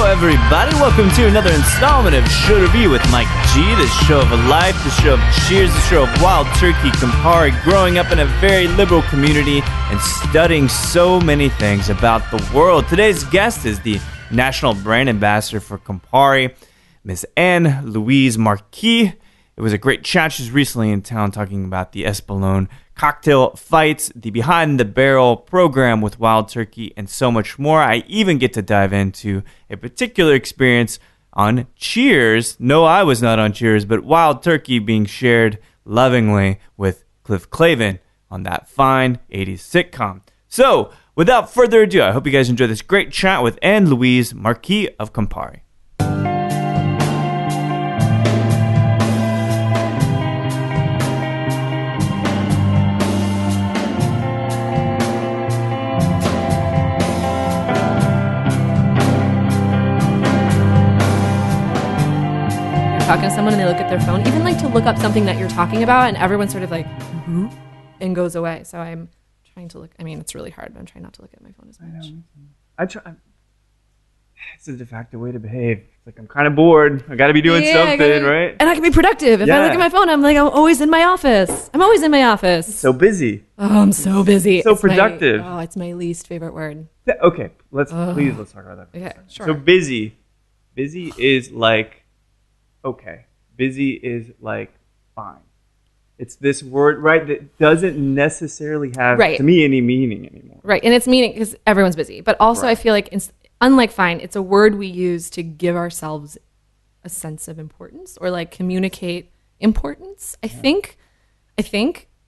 Everybody, welcome to another installment of Show Review with Mike G, the show of life, the show of cheers, the show of wild turkey, Campari, growing up in a very liberal community and studying so many things about the world. Today's guest is the National Brand Ambassador for Campari, Miss Anne-Louise Marquis. It was a great chat. She's recently in town talking about the Espolon cocktail fights, the Behind the Barrel program with Wild Turkey, and so much more. I even get to dive into a particular experience on Cheers. No, I was not on Cheers, but Wild Turkey being shared lovingly with Cliff Clavin on that fine 80s sitcom. So, without further ado, I hope you guys enjoy this great chat with Anne-Louise Marquis of Campari. Talking to someone and they look at their phone, even like to look up something that you're talking about, and everyone's sort of like, and goes away. So I'm trying to look. I mean, it's really hard, but I'm trying not to look at my phone as much. I try. It's a de facto way to behave. It's like I'm kind of bored. I got to be doing something, right? And I can be productive. If I look at my phone, I'm like, I'm always in my office. So busy. Oh, I'm so busy. So productive. It's my least favorite word. Okay, let's talk about that. Okay, sure. So busy is like. Okay, busy is like fine. It's this word, right, that doesn't necessarily have, to me, any meaning anymore. Right, and it's meaning because everyone's busy. But also I feel like, unlike fine, it's a word we use to give ourselves a sense of importance or like communicate importance, I think.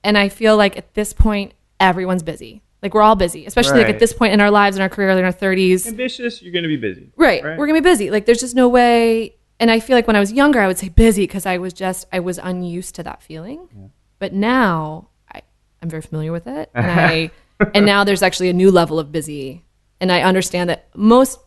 And I feel like at this point, everyone's busy. Like we're all busy, especially like at this point in our lives, in our career, in our 30s. Ambitious, you're going to be busy. Right, we're going to be busy. Like there's just no way. And I feel like when I was younger, I would say busy because I was unused to that feeling. Yeah. But now I'm very familiar with it. And now there's actually a new level of busy. And I understand that most,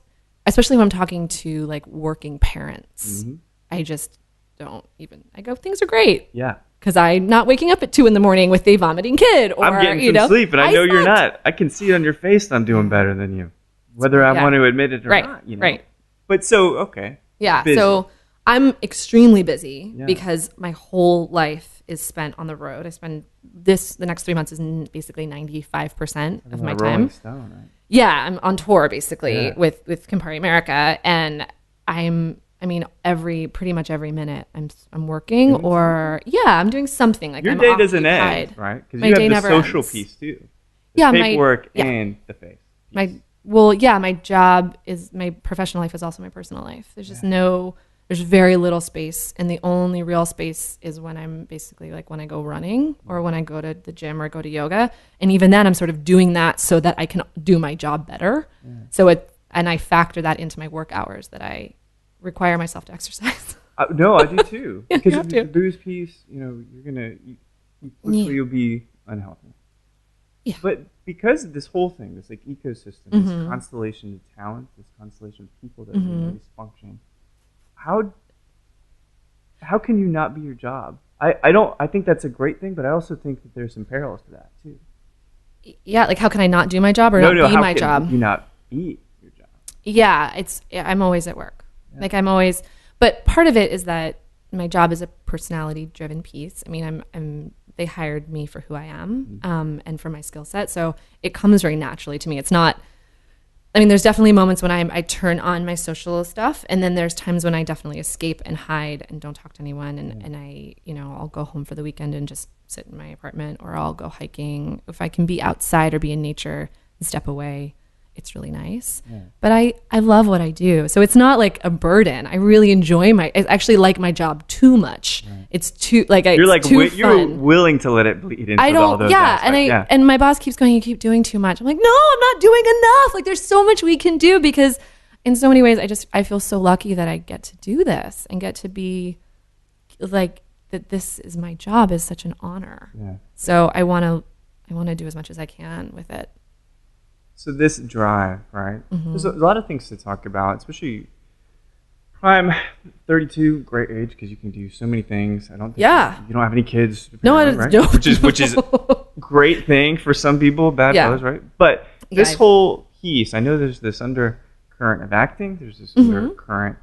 especially when I'm talking to like working parents, I just don't even, I go, things are great. Yeah. Because I'm not waking up at 2 a.m. with a vomiting kid. Or, I'm getting some sleep and I know you're not. I can see it on your face that I'm doing better than you. Whether I want to admit it or not. You know? Right. But so, okay. Yeah, busy. So I'm extremely busy because my whole life is spent on the road. I spend the next 3 months is basically 95% of my time. Stone, right? Yeah, I'm on tour basically with Campari America, and pretty much every minute I'm working I'm doing something. Like your I'm day occupied. doesn't end, right? Because you have the social ends. piece too. The paperwork and the face. My job is my professional life is also my personal life. There's just there's very little space. And the only real space is when I'm basically like when I go running or when I go to the gym or go to yoga. And even then I'm sort of doing that so that I can do my job better. Yeah. So and I factor that into my work hours that I require myself to exercise. No, I do too. Yeah, because the booze piece, you'll be unhealthy. Yeah. But because of this whole thing, this like ecosystem, this constellation of talent, this constellation of people that really function, how can you not be your job? I think that's a great thing, but I also think that there's some perils to that too. Yeah, like how can I not do my job or not be my job? How can you not be your job? Yeah, I'm always at work. Yeah. Like I'm always, but part of it is that my job is a personality-driven piece. I mean, they hired me for who I am and for my skill set. So it comes very naturally to me. It's not, there's definitely moments when I turn on my social stuff, and then there's times when I definitely escape and hide and don't talk to anyone. And I, I'll go home for the weekend and just sit in my apartment, or I'll go hiking. If I can be outside or be in nature and step away, it's really nice. Yeah. But I love what I do. So it's not like a burden. I really enjoy I actually like my job too much. Right. It's too, you're willing to let it bleed into all those aspects. And my boss keeps going, you keep doing too much. I'm like, no, I'm not doing enough. Like there's so much we can do, because in so many ways, I feel so lucky that I get to do this and get to be like, that this is my job is such an honor. Yeah. So I want to do as much as I can with it. So this drive, right? Mm-hmm. There's a lot of things to talk about, especially prime 32, great age because you can do so many things. I don't think you don't have any kids. Apparently, right? No. Which is great thing for some people, bad for others, right? But this whole piece, I know there's this undercurrent of acting, there's this undercurrent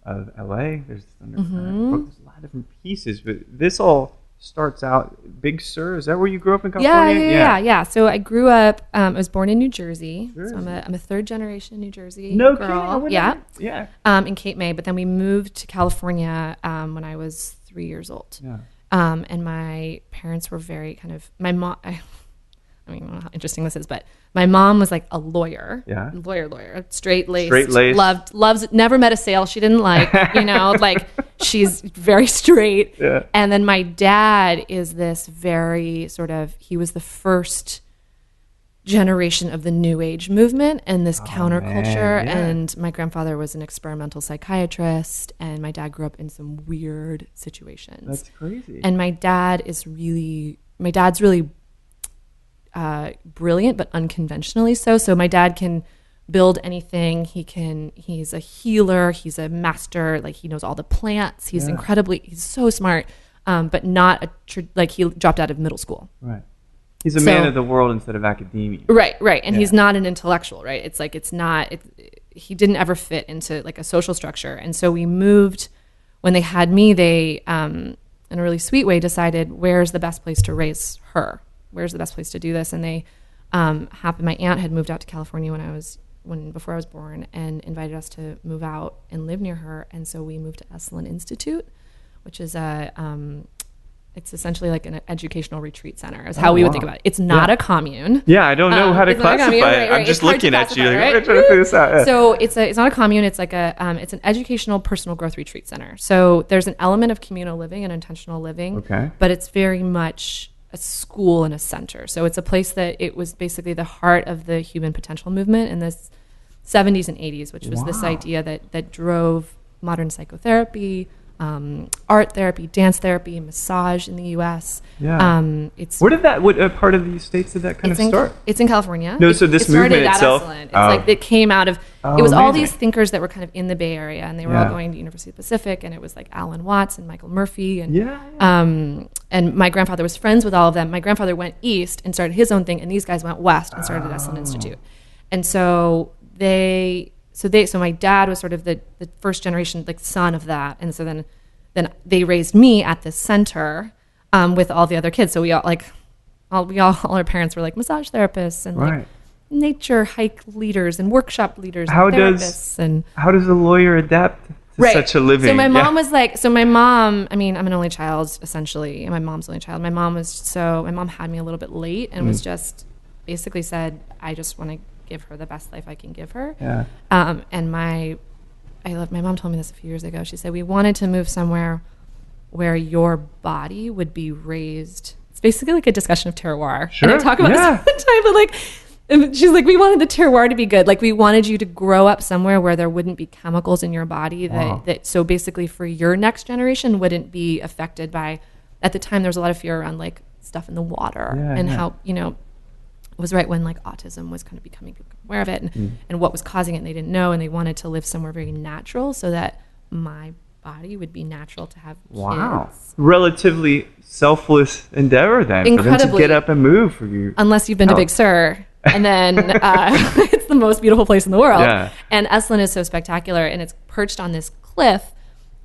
of LA, there's this undercurrent, there's a lot of different pieces, but this all starts out, Big Sur, is that where you grew up in California? Yeah. So I grew up, I was born in New Jersey. So I'm a third generation New Jersey girl. Yeah. In Cape May, but then we moved to California when I was 3 years old. Yeah. And my parents were very kind of, my mom, I don't know how interesting this is, but my mom was like a lawyer. Yeah. Lawyer, straight-laced. Loves, never met a sale she didn't like, like she's very straight. Yeah. And then my dad is this very sort of, he was the first generation of the New Age movement and this counterculture. Yeah. And my grandfather was an experimental psychiatrist, and my dad grew up in some weird situations. That's crazy. And my dad's really brilliant, but unconventionally so. So my dad can build anything. He's a healer. He's a master. Like, he knows all the plants. He's he's so smart. But not he dropped out of middle school. Right. He's a man of the world instead of academia. Right. And he's not an intellectual, right? It's like, he didn't ever fit into like a social structure. And so we moved, when they had me, they, in a really sweet way, decided where's the best place to raise her? Where's the best place to do this? And they my aunt had moved out to California before I was born, and invited us to move out and live near her. And so we moved to Espolon Institute, which is it's essentially like an educational retreat center, is how we would think about it. It's not a commune. Yeah, I don't know how to classify it. Right. I'm just looking at you. Like, I'm trying to figure this out. Yeah. So it's not a commune. It's like it's an educational personal growth retreat center. So there's an element of communal living and intentional living, but it's very much a school and a center. So it's a place that it was basically the heart of the human potential movement in the 70s and 80s, which was this idea that drove modern psychotherapy, art therapy, dance therapy, massage in the U.S. Yeah. What part of the states did that kind of start? It's in California. No, so this movement itself. It's like it came out of. It was all these thinkers that were kind of in the Bay Area, and they were all going to University of the Pacific, and it was like Alan Watts and Michael Murphy, and and my grandfather was friends with all of them. My grandfather went east and started his own thing, and these guys went west and started Espolon Institute, and so So my dad was sort of the first generation, like, son of that, and so then they raised me at this center with all the other kids. So all our parents were like massage therapists and like nature hike leaders and workshop leaders and therapists. How does a lawyer adapt to such a living? So my mom was like, I mean, I'm an only child essentially, and my mom's the only child. My mom had me a little bit late and was just basically said, I just want to give her the best life I can give her. Yeah. And my mom told me this a few years ago. She said, we wanted to move somewhere where your body would be raised. It's basically like a discussion of terroir. Sure. And I talk about this all the time, but like, and she's like, we wanted the terroir to be good. Like, we wanted you to grow up somewhere where there wouldn't be chemicals in your body that so basically for your next generation wouldn't be affected by, at the time there was a lot of fear around like stuff in the water how, it was right when like autism was kind of becoming aware of it and what was causing it, and they didn't know, and they wanted to live somewhere very natural so that my body would be natural to have kids. Relatively selfless endeavor then. Incredibly. For them to get up and move for you. Unless you've been to Big Sur. And then it's the most beautiful place in the world. Yeah. And Espolon is so spectacular, and it's perched on this cliff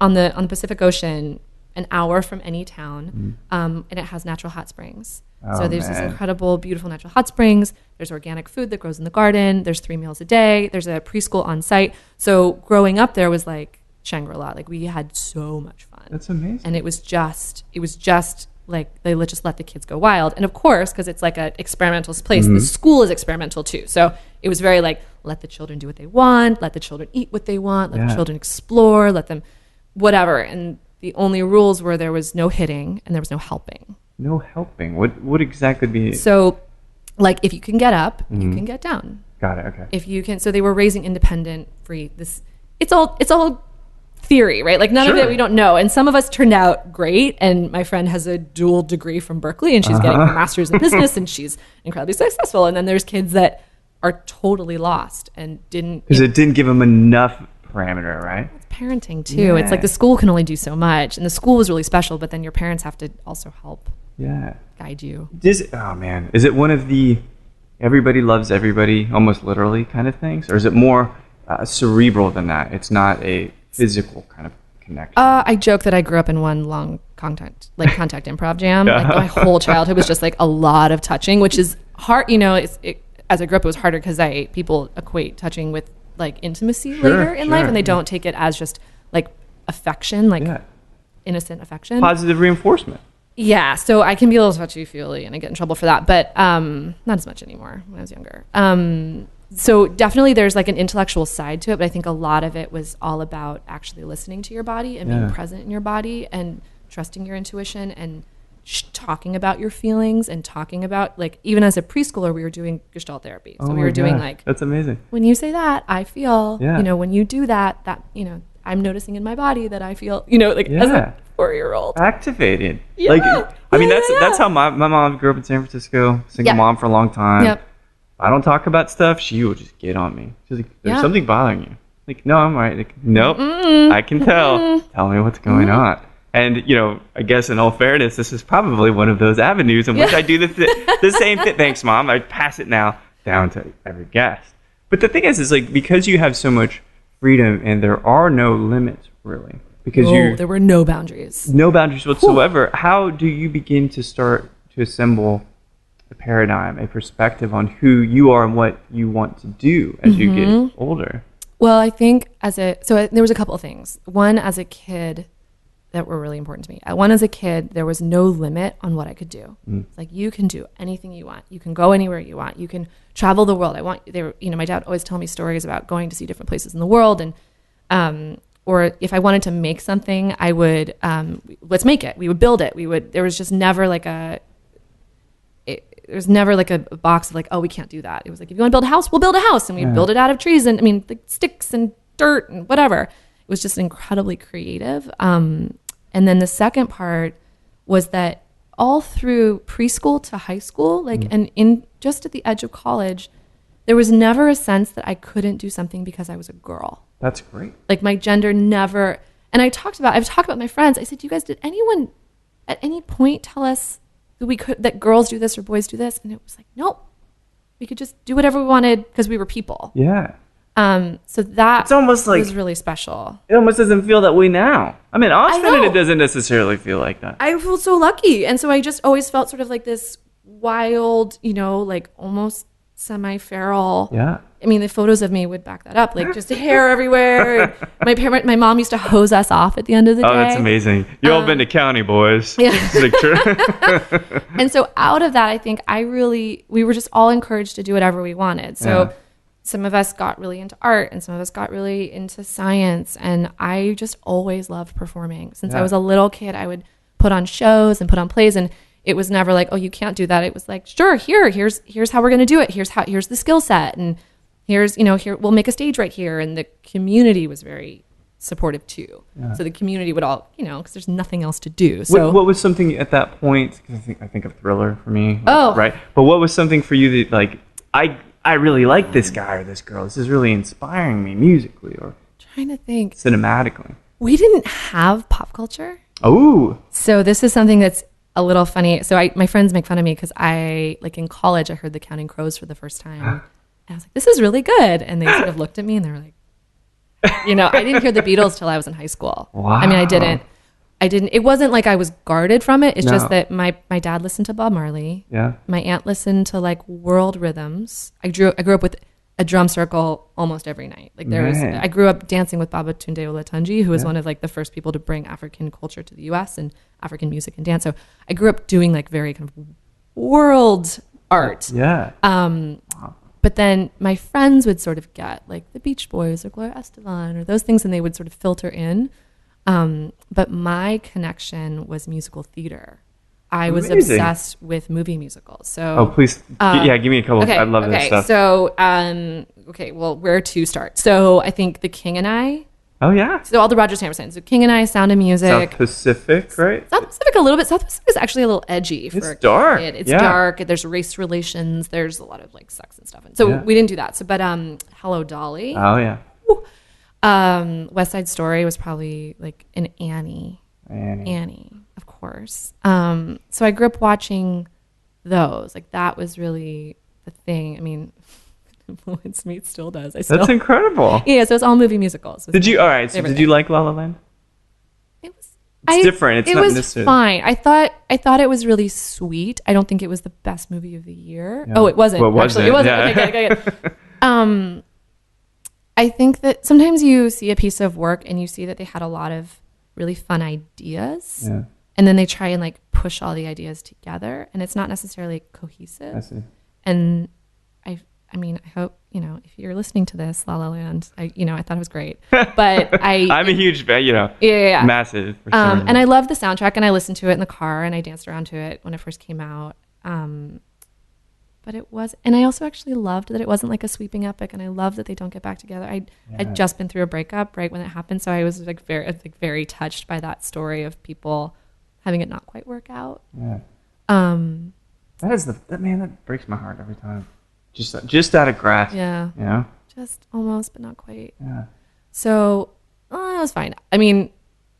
on the Pacific Ocean, an hour from any town, and it has natural hot springs. So there's these incredible, beautiful natural hot springs. There's organic food that grows in the garden. There's 3 meals a day. There's a preschool on site. So growing up there was like Shangri-La. Like, we had so much fun. That's amazing. And it was just like they just let the kids go wild. And of course, because it's like an experimental place, the school is experimental too. So it was very like, let the children do what they want, let the children eat what they want, let the children explore, let them whatever. And the only rules were there was no hitting and there was no helping. No helping. What exactly be? So, like, if you can get up, you can get down. Got it. Okay. If you can, so they were raising independent, free. It's all theory, right? Like none of it we don't know. And some of us turned out great. And my friend has a dual degree from Berkeley, and she's getting her master's in business, and she's incredibly successful. And then there's kids that are totally lost and didn't, because it didn't give them enough parameter, right? It's parenting too. It's like the school can only do so much, and the school was really special, but then your parents have to also help guide you. Oh man, is it one of the everybody loves everybody almost literally kind of things, or is it more cerebral than that? It's not a physical kind of connection. I joke that I grew up in one long contact improv jam. Like my whole childhood was just like a lot of touching, which is hard. You know, as I grew up, it was harder because people equate touching with like intimacy later in life, and they don't take it as just like affection, like innocent affection, positive reinforcement. Yeah, so I can be a little touchy-feely, and I get in trouble for that, but not as much anymore when I was younger. So definitely there's like an intellectual side to it, but I think a lot of it was all about actually listening to your body and being present in your body and trusting your intuition and talking about your feelings and talking about, like, even as a preschooler, we were doing Gestalt therapy. So we were doing like, that's amazing. When you say that, I feel, you know, when you do that, you know, I'm noticing in my body that I feel, you know, like as a 4-year-old. Activated. Like, I mean, that's how my mom grew up in San Francisco, single mom for a long time. If I don't talk about stuff, she will just get on me. She's like, there's something bothering you. Like, no, I'm right. Like, nope, I can tell. Tell me what's going on. And, you know, I guess in all fairness, this is probably one of those avenues in which I do the same thing. Thanks, Mom. I pass it now down to every guest. But the thing is like, because you have so much freedom and there are no limits, really. Because there were no boundaries. No boundaries whatsoever. How do you begin to start to assemble a paradigm, a perspective on who you are and what you want to do as you get older? Well, I think there was a couple of things. One, as a kid, that were really important to me. One, as a kid, there was no limit on what I could do. It's like, you can do anything you want. You can go anywhere you want. You can travel the world. My dad always told me stories about going to see different places in the world, and or if I wanted to make something, I would let's make it. We would build it. There was never like a box of like, oh, we can't do that. It was like, if you want to build a house, we'll build a house, and we'd build it out of trees and like sticks and dirt and whatever. It was just incredibly creative. And then the second part was that all through preschool to high school, like, and in just at the edge of college, there was never a sense that I couldn't do something because I was a girl. That's great. Like, my gender never, and I've talked about my friends. I said, you guys, did anyone at any point tell us that girls do this or boys do this? And it was like, nope, we could just do whatever we wanted because we were people. Yeah. So that it's almost like, was really special. It almost doesn't feel that way now. I mean, often it doesn't necessarily feel like that. I feel so lucky. And so I just always felt sort of like this wild, you know, like almost semi-feral. Yeah. I mean, the photos of me would back that up, like just hair everywhere. My mom used to hose us off at the end of the day. Oh, that's amazing. You all been to county, boys. Yeah. And so out of that, I think we were just all encouraged to do whatever we wanted. So some of us got really into art, and some of us got really into science. And I just always loved performing. Since I was a little kid, I would put on shows and put on plays, and it was never like, oh, you can't do that. It was like, sure, here's how we're going to do it. Here's the skill set, and here we'll make a stage right here. And the community was very supportive too. Yeah. So the community would all, because there's nothing else to do. So what was something at that point? Because I think of Thriller for me. Right. But what was something for you that, like, I really like this guy or this girl. This is really inspiring me musically or trying to think cinematically. We didn't have pop culture. Oh. So this is something that's a little funny. So my friends make fun of me because in college, I heard the Counting Crows for the first time. And I was like, this is really good. And they sort of looked at me and they were like, I didn't hear the Beatles till I was in high school. Wow. I mean, I didn't. It wasn't like I was guarded from it. It's just that my dad listened to Bob Marley. Yeah. My aunt listened to like world rhythms. I grew up with a drum circle almost every night. Like I grew up dancing with Babatunde Olatunji, who was one of like the first people to bring African culture to the US and African music and dance. So I grew up doing like very kind of world art. Yeah. But then my friends would sort of get like the Beach Boys or Gloria Estefan or those things, and they would sort of filter in. But my connection was musical theater. I was Amazing. obsessed with movie musicals. So Oh, please. Give me a couple. okay, I love this stuff. So well, where to start? So I think The King and I. Oh, yeah. So all the Rodgers Hammerstein. So King and I, Sound of Music. South Pacific, right? South Pacific a little bit. South Pacific is actually a little edgy. It's dark. It's dark. There's race relations. There's a lot of like sex and stuff. And so we didn't do that. So, but Hello, Dolly. Oh, yeah. West Side Story was probably like an Annie, of course. So I grew up watching those. Like that was really the thing. I mean, influenced me. It still does. That's incredible. Yeah. So it's all movie musicals. Did you? All right. So did you like La La Land? It's different. It's not necessarily. Fine. I thought it was really sweet. I don't think it was the best movie of the year. Yeah. Oh, it wasn't. Well, Actually, it wasn't. Yeah. Okay. I think that sometimes you see a piece of work and you see that they had a lot of really fun ideas. Yeah. And then they try and like push all the ideas together, and it's not necessarily cohesive. I see. And I mean, I hope, if you're listening to this, La La Land, I thought it was great. But I'm a huge fan, massive. For sure. And I love the soundtrack, and I listened to it in the car, and I danced around to it when it first came out. But it was, and I also actually loved that it wasn't like a sweeping epic, and I love that they don't get back together. I'd just been through a breakup right when it happened, so I was like very touched by that story of people having it not quite work out. Yeah. That breaks my heart every time. Just out of grasp. Yeah. Just almost, but not quite. Yeah. So it was fine. I mean,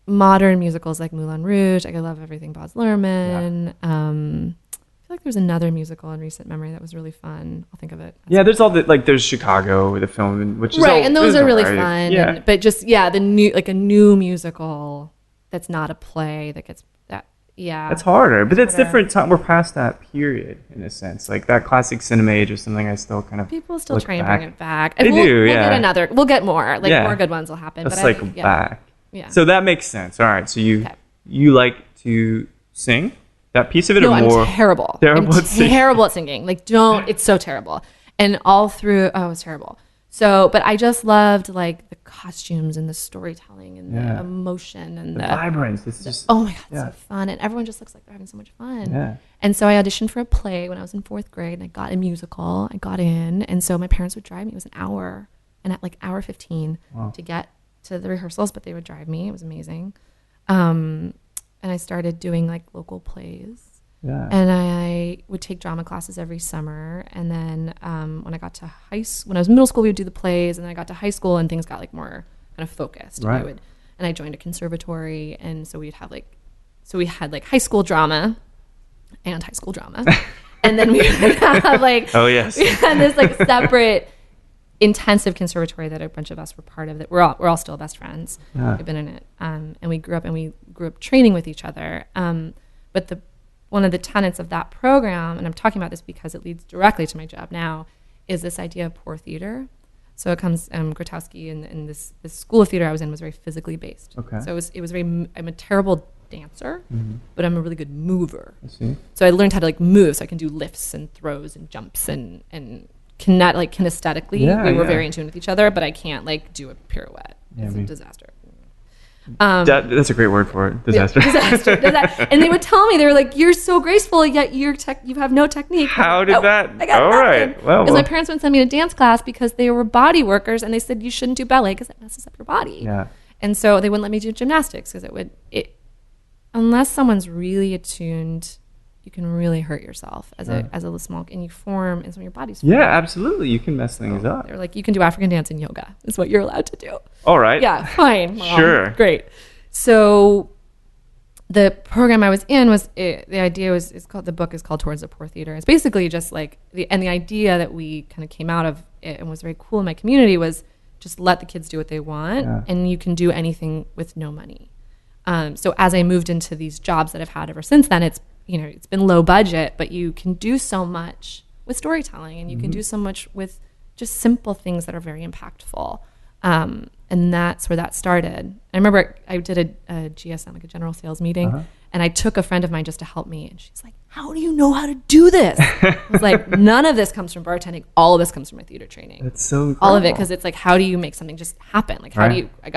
modern musicals like Moulin Rouge. Like I love everything Baz Luhrmann. Yeah. I feel like there's another musical in recent memory that was really fun. I'll think of it. There's all there's Chicago, the film, which is right, and those are really fun. Yeah. But just a new musical that's not a play that gets that. Yeah, it's harder, but it's different. We're past that period in a sense. Like that classic cinema age or something. I still kind of people still try and bring it back. They do. Yeah, we'll get more. More good ones will happen. Let's cycle back. Yeah. So that makes sense. All right. So you like to sing that piece of it, no, or more? I'm terrible. Terrible at singing. Like it's so terrible. And all through, it was terrible. So, but I just loved like the costumes and the storytelling and the emotion and the vibrance. It's just oh my god, so fun, and everyone just looks like they're having so much fun. Yeah. And so I auditioned for a play when I was in 4th grade, and I got a musical. I got in, and so my parents would drive me. It was an hour, and at like hour 15 to get to the rehearsals, but they would drive me. It was amazing. And I started doing like local plays. Yeah. And I would take drama classes every summer. And then when I got to when I was in middle school, we would do the plays. And then I got to high school and things got like more kind of focused. Right. And I joined a conservatory. And so we had like high school drama and high school drama. And then we would have like, oh yes, we had this like separate intensive conservatory that a bunch of us were part of. That we're all still best friends. We've been in it. And we grew up training with each other. But one of the tenets of that program, and I'm talking about this because it leads directly to my job now, is this idea of poor theater. So it comes, Grotowski and this school of theater I was in was very physically based. Okay. So it was very, I'm a terrible dancer, but I'm a really good mover. I see. So I learned how to like move, so I can do lifts and throws and jumps and kinesthetically, we were very in tune with each other, but I can't like do a pirouette. It's a disaster. That's a great word for it. Disaster. Disaster. And they would tell me, they were like, "You're so graceful, yet you have no technique." How did that? All right. Well, because my parents wouldn't send me to dance class because they were body workers, and they said you shouldn't do ballet because it messes up your body. Yeah. And so they wouldn't let me do gymnastics because unless someone's really attuned, you can really hurt yourself as a small, and you form, and some of your body's forming. Yeah, absolutely. You can mess things up. They're like, you can do African dance and yoga. Is what you're allowed to do. All right. Yeah, fine. Mom. Sure. Great. So the program I was in the book is called Towards the Poor Theater. It's basically just like the idea that we kind of came out of it and was very cool in my community was just let the kids do what they want, and you can do anything with no money. So as I moved into these jobs that I've had ever since then, it's been low budget, but you can do so much with storytelling, and you can do so much with just simple things that are very impactful. And that's where that started. I remember I did a GSM, like a general sales meeting, and I took a friend of mine just to help me. And she's like, how do you know how to do this? I was like, none of this comes from bartending. All of this comes from my theater training. That's so incredible. All of it, because it's like, how do you make something just happen? Like, how do you, you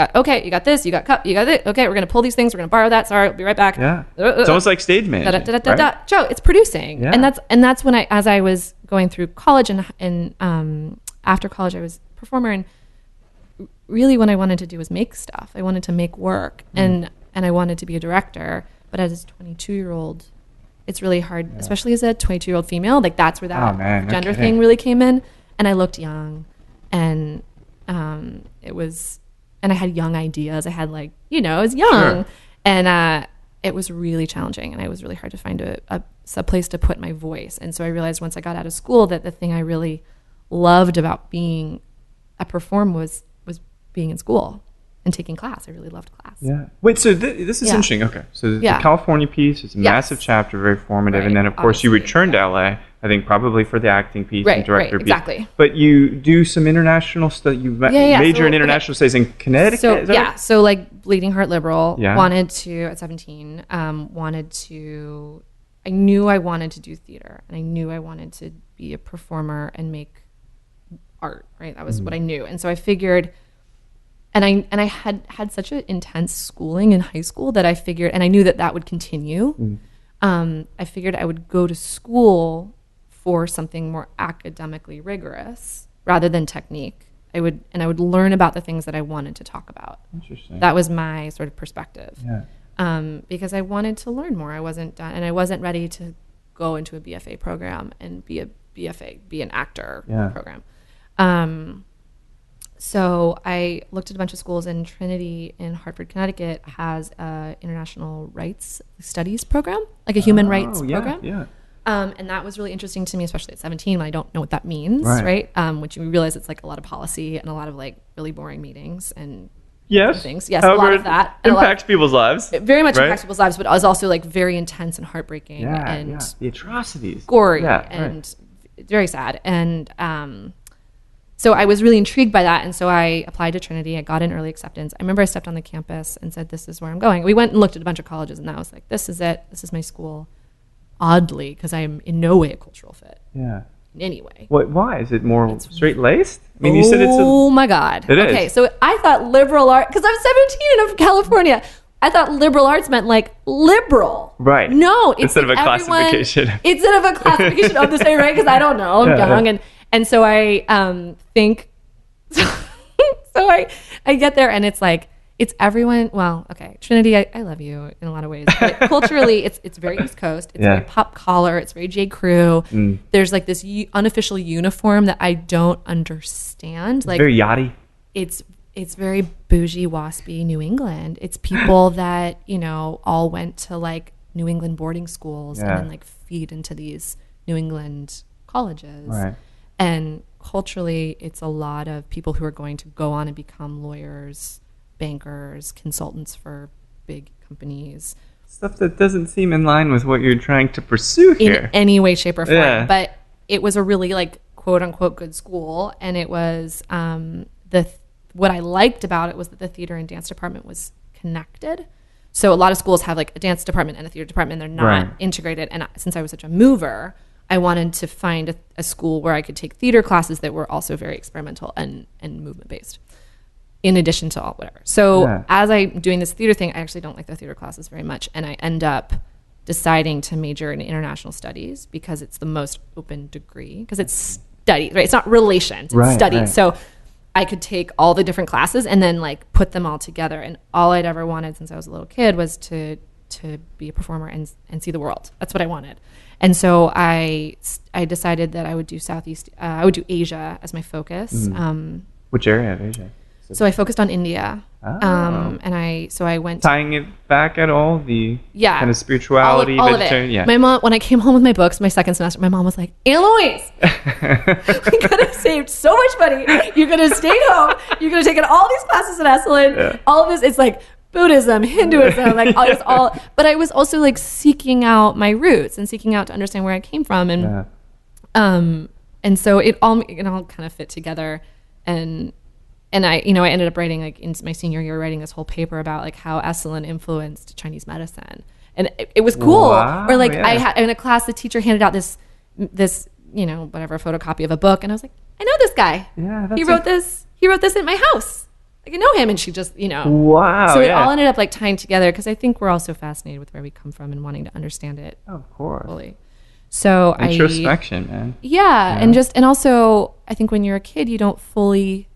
got this, you got cup, you got it. Okay, we're going to pull these things. We're going to borrow that. Sorry, I'll be right back. Yeah. It's almost like stage management. Right? Joe, it's producing. Yeah. And that's when as I was going through college and after college, I was a performer, and really what I wanted to do was make stuff. I wanted to make work, and I wanted to be a director. But as a 22-year-old, it's really hard, especially as a 22-year-old female. Like, that's where that gender thing really came in. And I looked young, and it was, and I had young ideas. I had I was young, and it was really challenging, and it was really hard to find a place to put my voice. And so I realized once I got out of school that the thing I really loved about being a performer was being in school and taking class. I really loved class. Yeah. Wait, so this is interesting. Okay. So the California piece is a massive chapter, very formative. Right. And then, of course, you returned to LA, I think probably for the acting piece and director piece. Exactly. But you do some international stuff. You major in international studies in Connecticut? So, So, like, Bleeding Heart Liberal, wanted to, at 17, I knew I wanted to do theater. And I knew I wanted to be a performer and make art, right? That was what I knew. And so I figured... And I had such an intense schooling in high school that I figured, and I knew that would continue. I figured I would go to school for something more academically rigorous rather than technique. I would learn about the things that I wanted to talk about. Interesting. That was my sort of perspective. Yeah. Because I wanted to learn more. I wasn't done, and I wasn't ready to go into a BFA program and be an actor program. So I looked at a bunch of schools, and Trinity in Hartford, Connecticut has a international rights studies program, like a human rights program. Yeah. And that was really interesting to me, especially at 17 when I don't know what that means, right? Which you realize it's like a lot of policy and a lot of like really boring meetings and things. Yes, however, a lot of that. Impacts people's lives. It very much impacts people's lives, but it was also like very intense and heartbreaking and the atrocities. Gory and very sad. And so I was really intrigued by that, and so I applied to Trinity. I got in early acceptance. I remember I stepped on the campus and said, this is where I'm going. We went and looked at a bunch of colleges, and I was like, this is it. This is my school. Oddly, because I am in no way a cultural fit. Yeah. In any way. Why? Is it more straight-laced? I mean, you said it's Oh, my God. It is. Okay, so I thought liberal art, because I'm 17 and I'm from California. I thought liberal arts meant like liberal. Right. No. It's instead of a classification. Instead of a classification of the same, right? Because I don't know. I'm young. And so I think, so I get there, and it's like, it's everyone. Well, okay, Trinity, I love you in a lot of ways. But culturally, it's very East Coast. It's very pop collar. It's very J. Crew. There's like this unofficial uniform that I don't understand. Like, very yachty. It's very bougie, waspy New England. It's people that, all went to like New England boarding schools and then like feed into these New England colleges. Right. And culturally, it's a lot of people who are going to go on and become lawyers, bankers, consultants for big companies. Stuff that doesn't seem in line with what you're trying to pursue here. In any way, shape, or form. Yeah. But it was a really like quote unquote good school. And it was what I liked about it was that the theater and dance department was connected. So a lot of schools have like a dance department and a theater department, and they're not integrated. And since I was such a mover, I wanted to find a school where I could take theater classes that were also very experimental and movement based, in addition to all whatever. So as I'm doing this theater thing, I actually don't like the theater classes very much, and I end up deciding to major in international studies because it's the most open degree, because it's studies, right? It's not relations, it's studies. Right. So I could take all the different classes and then like put them all together. And all I'd ever wanted since I was a little kid was to be a performer and see the world. That's what I wanted. And so I decided that I would do I would do Asia as my focus. Which area of Asia? So I focused on India. And I went tying it back at all, the kind of spirituality, all of it. Yeah. My mom, when I came home with my books, my second semester, my mom was like, Anne-Louise, we could have saved so much money. You could have stayed home. You could have taken all these classes at Espolon. All of this, it's like Buddhism, Hinduism, like all. But I was also like seeking out my roots and seeking out to understand where I came from, and so it all kind of fit together, and and I ended up writing, like, in my senior year, writing this whole paper about, like, how Espolon influenced Chinese medicine. And it was cool. Wow, or, like, yeah. I had in a class, the teacher handed out this, whatever, photocopy of a book. And I was like, I know this guy. Yeah, he wrote this in my house. Like, I know him. And she just, Wow. So it all ended up, like, tying together, because I think we're all so fascinated with where we come from and wanting to understand it. Oh, of course. Fully. So Introspection, man. Yeah. And also, I think when you're a kid, you don't fully,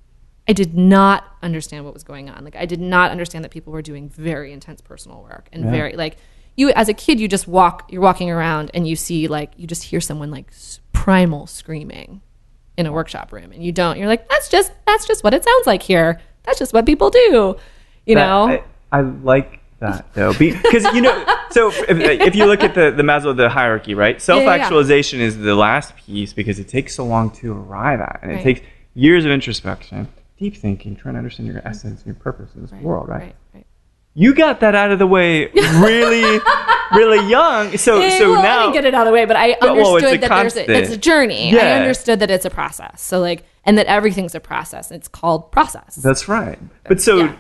I did not understand what was going on. Like, I did not understand that people were doing very intense personal work and very, like, you, as a kid, you're walking around and you see, like, you just hear someone, like, primal screaming in a workshop room, and you're like, that's just what it sounds like here. That's just what people do, you know? I like that, though, because, so if you look at the Maslow, the hierarchy, right? Self-actualization is the last piece, because it takes so long to arrive at, and it takes years of introspection, deep thinking, trying to understand your essence and your purpose in this world, right? You got that out of the way really, really young. So now I didn't get it out of the way, but I understood that it's a journey. Yeah. I understood that it's a process. So, like, and that everything's a process. It's called process. That's right. But so,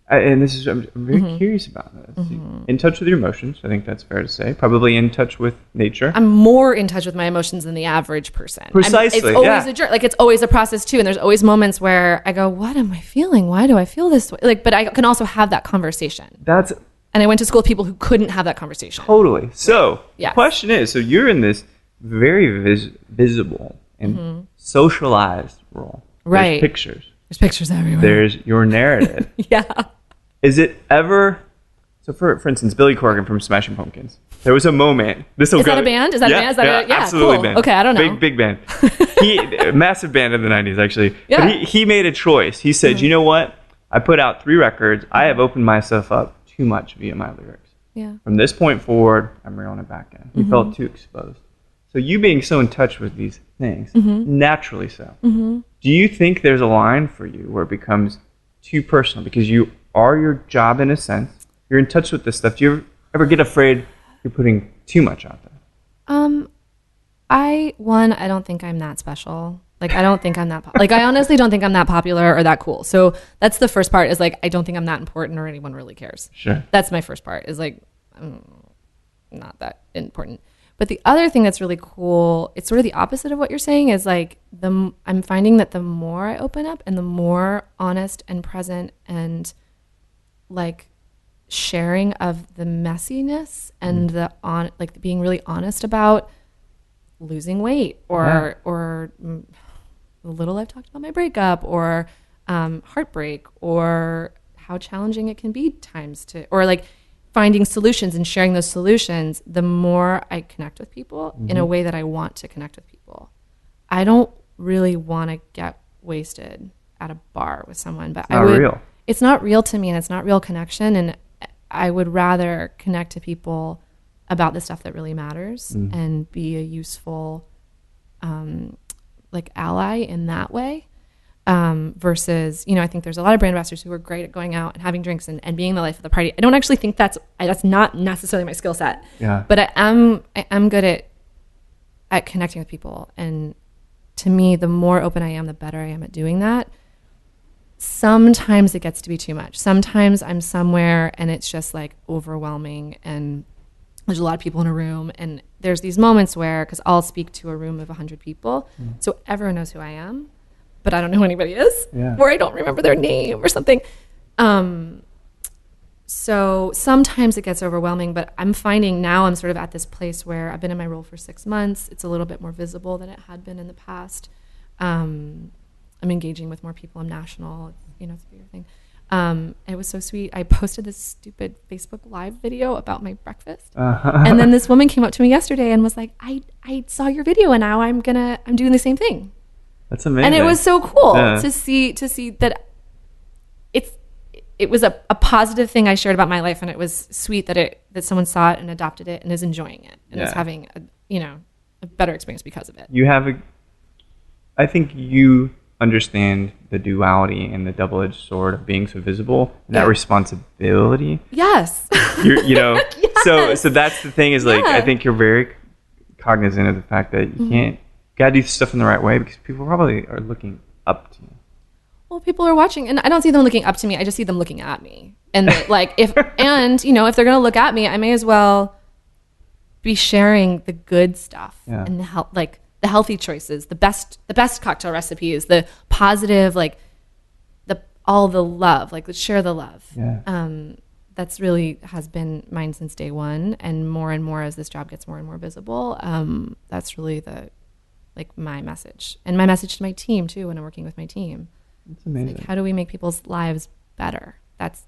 and this is, I'm very curious about this. In touch with your emotions, I think that's fair to say. Probably in touch with nature. I'm more in touch with my emotions than the average person. Precisely. It's always a journey. Like, it's always a process too. And there's always moments where I go, what am I feeling? Why do I feel this way? Like, but I can also have that conversation. And I went to school with people who couldn't have that conversation. Totally. So the question is, so you're in this very visible and socialized role. Right. There's pictures everywhere. There's your narrative. Is it ever... So for instance, Billy Corgan from Smashing Pumpkins. There was a moment. Is that a band? Is that a band? Absolutely, cool. band. Okay, I don't know. Big band. Massive band in the 90s, actually. Yeah. But he made a choice. He said, you know what? I put out 3 records. I have opened myself up too much via my lyrics. Yeah. From this point forward, I'm reeling it back in. He felt too exposed. So you being so in touch with these things, naturally so. Do you think there's a line for you where it becomes too personal? Because you are your job in a sense. You're in touch with this stuff. Do you ever get afraid you're putting too much out there? I don't think I'm that special. Like, I don't think I'm that, like, I honestly don't think I'm that popular or that cool. So that's the first part, is, like, I don't think I'm that important or anyone really cares. Sure. That's my first part, is, like, I'm not that important. But the other thing that's really cool, it's sort of the opposite of what you're saying, is, like, I'm finding that the more I open up and the more honest and present and, like, sharing of the messiness and like, being really honest about losing weight or the little I've talked about my breakup or heartbreak or how challenging it can be times or, like, finding solutions and sharing those solutions, the more I connect with people in a way that I want to connect with people. I don't really want to get wasted at a bar with someone, but it's not real to me, and it's not real connection. And I would rather connect to people about the stuff that really matters and be a useful, like, ally in that way. Versus, I think there's a lot of brand ambassadors who are great at going out and having drinks and being the life of the party. I don't actually think that's not necessarily my skill set. Yeah. But I am good at connecting with people. And to me, the more open I am, the better I am at doing that. Sometimes it gets to be too much. Sometimes I'm somewhere and it's just, like, overwhelming, and there's a lot of people in a room, and there's these moments where, because I'll speak to a room of 100 people, so everyone knows who I am, but I don't know who anybody is, or I don't remember their name or something. So sometimes it gets overwhelming, but I'm finding now I'm sort of at this place where I've been in my role for 6 months. It's a little bit more visible than it had been in the past. I'm engaging with more people. I'm national. It's a bigger thing. It was so sweet. I posted this stupid Facebook Live video about my breakfast. And then this woman came up to me yesterday and was like, I saw your video and now I'm doing the same thing. That's amazing. And it was so cool to see that it was a positive thing I shared about my life, and it was sweet that someone saw it and adopted it and is enjoying it and is having a better experience because of it. I think you understand the duality and the double-edged sword of being so visible and that responsibility. Yes. Yes. So that's the thing, is, like, I think you're very cognizant of the fact that you gotta do stuff in the right way, because people probably are looking up to you. well, people are watching, and I don't see them looking up to me. I just see them looking at me. And like, if they're going to look at me, I may as well be sharing the good stuff and the healthy choices, the best cocktail recipes, the positive, like all the love, like let's share the love. That's really has been mine since day one, and more as this job gets more and more visible. That's really my message, and my message to my team too when I'm working with my team. It's amazing. Like, how do we make people's lives better? That's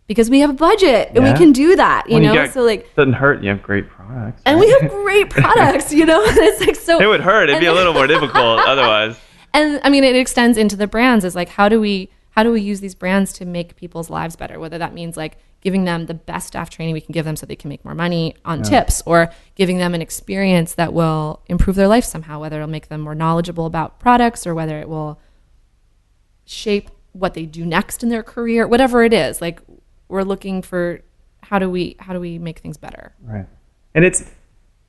because we have a budget and we can do that, you know? So like, doesn't hurt. You have great products. And we have great products, you know? It's like, so it would hurt. It'd be a little more difficult otherwise. And I mean, it extends into the brands. Is like, how do we use these brands to make people's lives better? Whether that means like giving them the best staff training we can give them so they can make more money on tips, or giving them an experience that will improve their life somehow, whether it'll make them more knowledgeable about products or whether it will shape what they do next in their career, whatever it is. Like, we're looking for how do we make things better. Right. And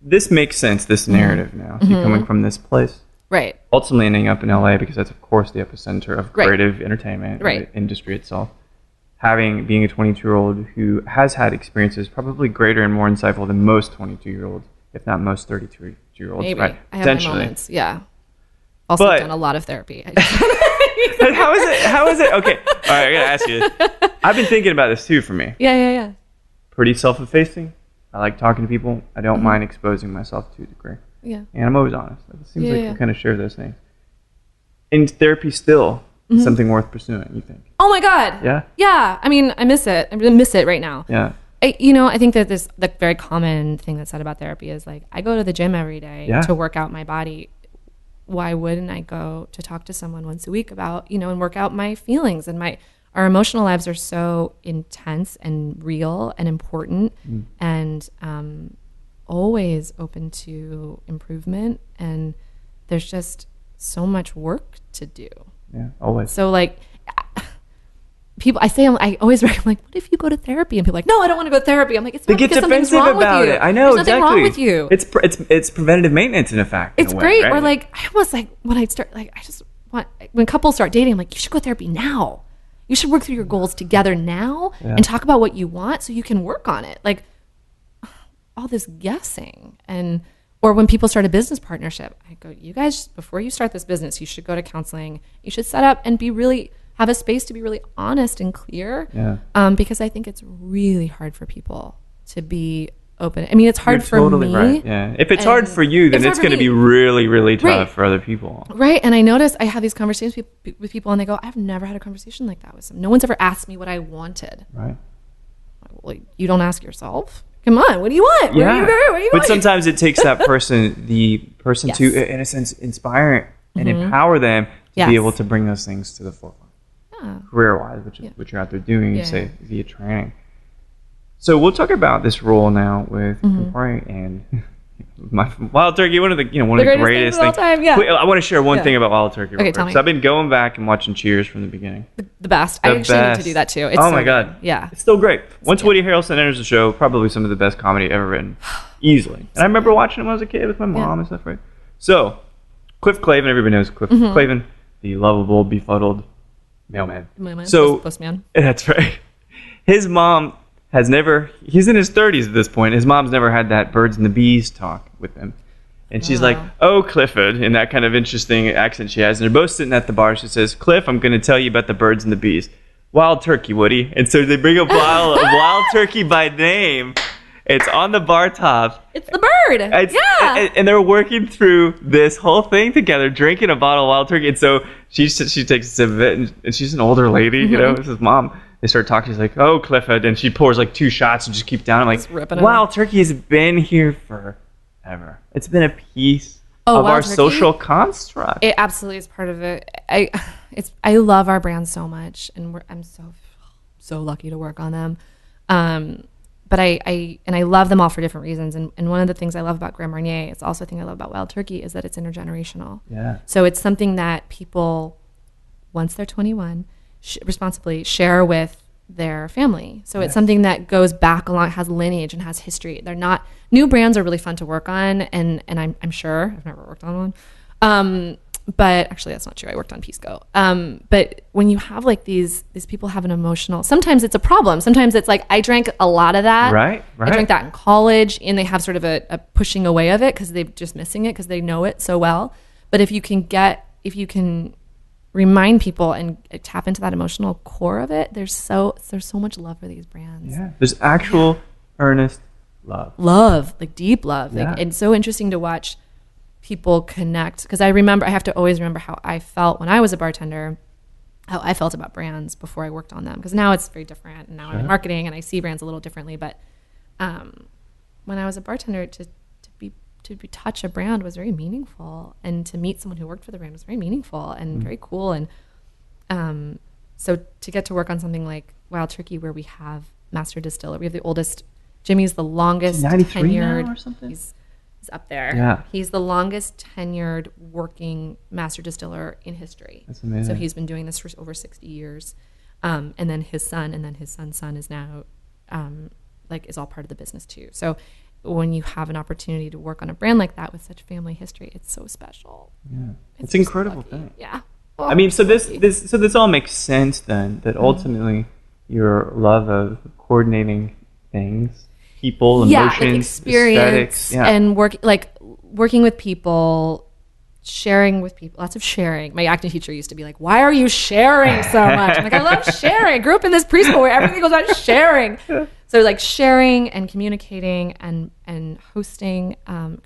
this makes sense, this narrative now, coming from this place. Right. Ultimately ending up in LA because that's of course the epicenter of creative entertainment, the industry itself. Being a 22-year-old who has had experiences probably greater and more insightful than most 22-year-olds, if not most 32-year-olds. Maybe. Right? I have my moments. Yeah. Also done a lot of therapy. But how is it? Okay. All right, I got to ask you this. I've been thinking about this too for me. Yeah. Pretty self-effacing. I like talking to people. I don't mind exposing myself to a degree. Yeah. And I'm always honest. It seems like we kind of share those things. And therapy still is something worth pursuing, you think? Oh my God. Yeah? Yeah. I mean, I miss it. I really miss it right now. Yeah. I think that the very common thing that's said about therapy is like, I go to the gym every day to work out my body. Why wouldn't I go to talk to someone once a week about, and work out my feelings? And our emotional lives are so intense and real and important and always open to improvement. And there's just so much work to do. Yeah, always. So like, I always recommend, like, what if you go to therapy? And people are like, no, I don't want to go to therapy. I'm like, it's not because something's wrong with you. I know, There's nothing wrong with you. It's preventative maintenance in effect. It's great. Right? Or like, I almost like when I start, like, I just want, when couples start dating, I'm like, you should go to therapy now. You should work through your goals together now and talk about what you want so you can work on it. Like, all this guessing. Or when people start a business partnership, I go, you guys, before you start this business, you should go to counseling. You should set up and have a space to be really honest and clear. Yeah. Because I think it's really hard for people to be open. I mean, it's hard for me. Right. Yeah. If it's hard for you, then it's going to be really, really tough for other people. Right. And I notice I have these conversations with people and they go, I've never had a conversation like that with someone. No one's ever asked me what I wanted. Right. Well, you don't ask yourself? Come on, what do you want? Yeah. Where are you But sometimes it takes that person to, in a sense, inspire and empower them to be able to bring those things to the forefront. Career-wise, which is what you're out there doing, say, via training. So we'll talk about this role now with Campari and my Wild Turkey. One of the greatest things. Time, I want to share one thing about Wild Turkey. Okay, tell me. So I've been going back and watching Cheers from the beginning. The best. I actually need to do that too. It's my God. Yeah. It's still great. Once Woody Harrelson enters the show, probably some of the best comedy ever written, easily. And I remember watching him when I was a kid with my mom and stuff. Right. So Cliff Clavin, everybody knows Cliff Clavin, the lovable, befuddled mailman. Postman. That's right. His mom he's in his 30s at this point. His mom's never had that birds and the bees talk with him. And she's like, oh, Clifford, in that kind of interesting accent she has. And they're both sitting at the bar. She says, Cliff, I'm going to tell you about the birds and the bees. Wild turkey, Woody. And so they bring a bottle of wild turkey by name. It's on the bar top. It's the bird. And they're working through this whole thing together, drinking a bottle of wild turkey. And so she takes a sip of it, and she's an older lady, it's his mom. They start talking. She's like, oh, Clifford. And she pours like 2 shots and just keep down. I'm like, wild turkey has been here forever. It's been a piece of our social construct. It absolutely is part of it. I love our brand so much, and I'm so lucky to work on them. But I love them all for different reasons. And one of the things I love about Grand Marnier, it's also a thing I love about Wild Turkey, is that it's intergenerational. Yeah. So it's something that people, once they're 21, responsibly share with their family. So it's something that goes back along, has lineage and has history. They're not, new brands are really fun to work on, and I'm sure, I've never worked on one. But actually that's not true. I worked on Pisco. But when you have like these people have an emotional, sometimes it's a problem. Sometimes it's like, I drank a lot of that. Right. I drank that in college, and they have sort of a pushing away of it because they're just missing it because they know it so well. But if you can remind people and tap into that emotional core of it, there's so much love for these brands. Yeah. There's actual earnest love, like deep love. Like, it's so interesting to watch people connect, because I have to always remember how I felt when I was a bartender, how I felt about brands before I worked on them, because now it's very different, and now I'm in marketing and I see brands a little differently. But when I was a bartender, to touch a brand was very meaningful, and to meet someone who worked for the brand was very meaningful and very cool. And so to get to work on something like Wild Turkey, where we have master distiller, we have the oldest. Jimmy's the longest 93 tenured now or something. He's up there. Yeah. He's the longest tenured working master distiller in history. That's amazing. So he's been doing this for over 60 years. And then his son, and then his son's son is now is all part of the business too. So when you have an opportunity to work on a brand like that with such family history, it's so special. Yeah. It's an incredible thing. Yeah. I mean, so this all makes sense then, that ultimately your love of coordinating things, people, emotions, like experience, aesthetics, and working with people, sharing with people, lots of sharing. My acting teacher used to be like, "Why are you sharing so much?" I'm like, "I love sharing. I grew up in this preschool where everything goes about sharing." So like sharing and communicating and hosting,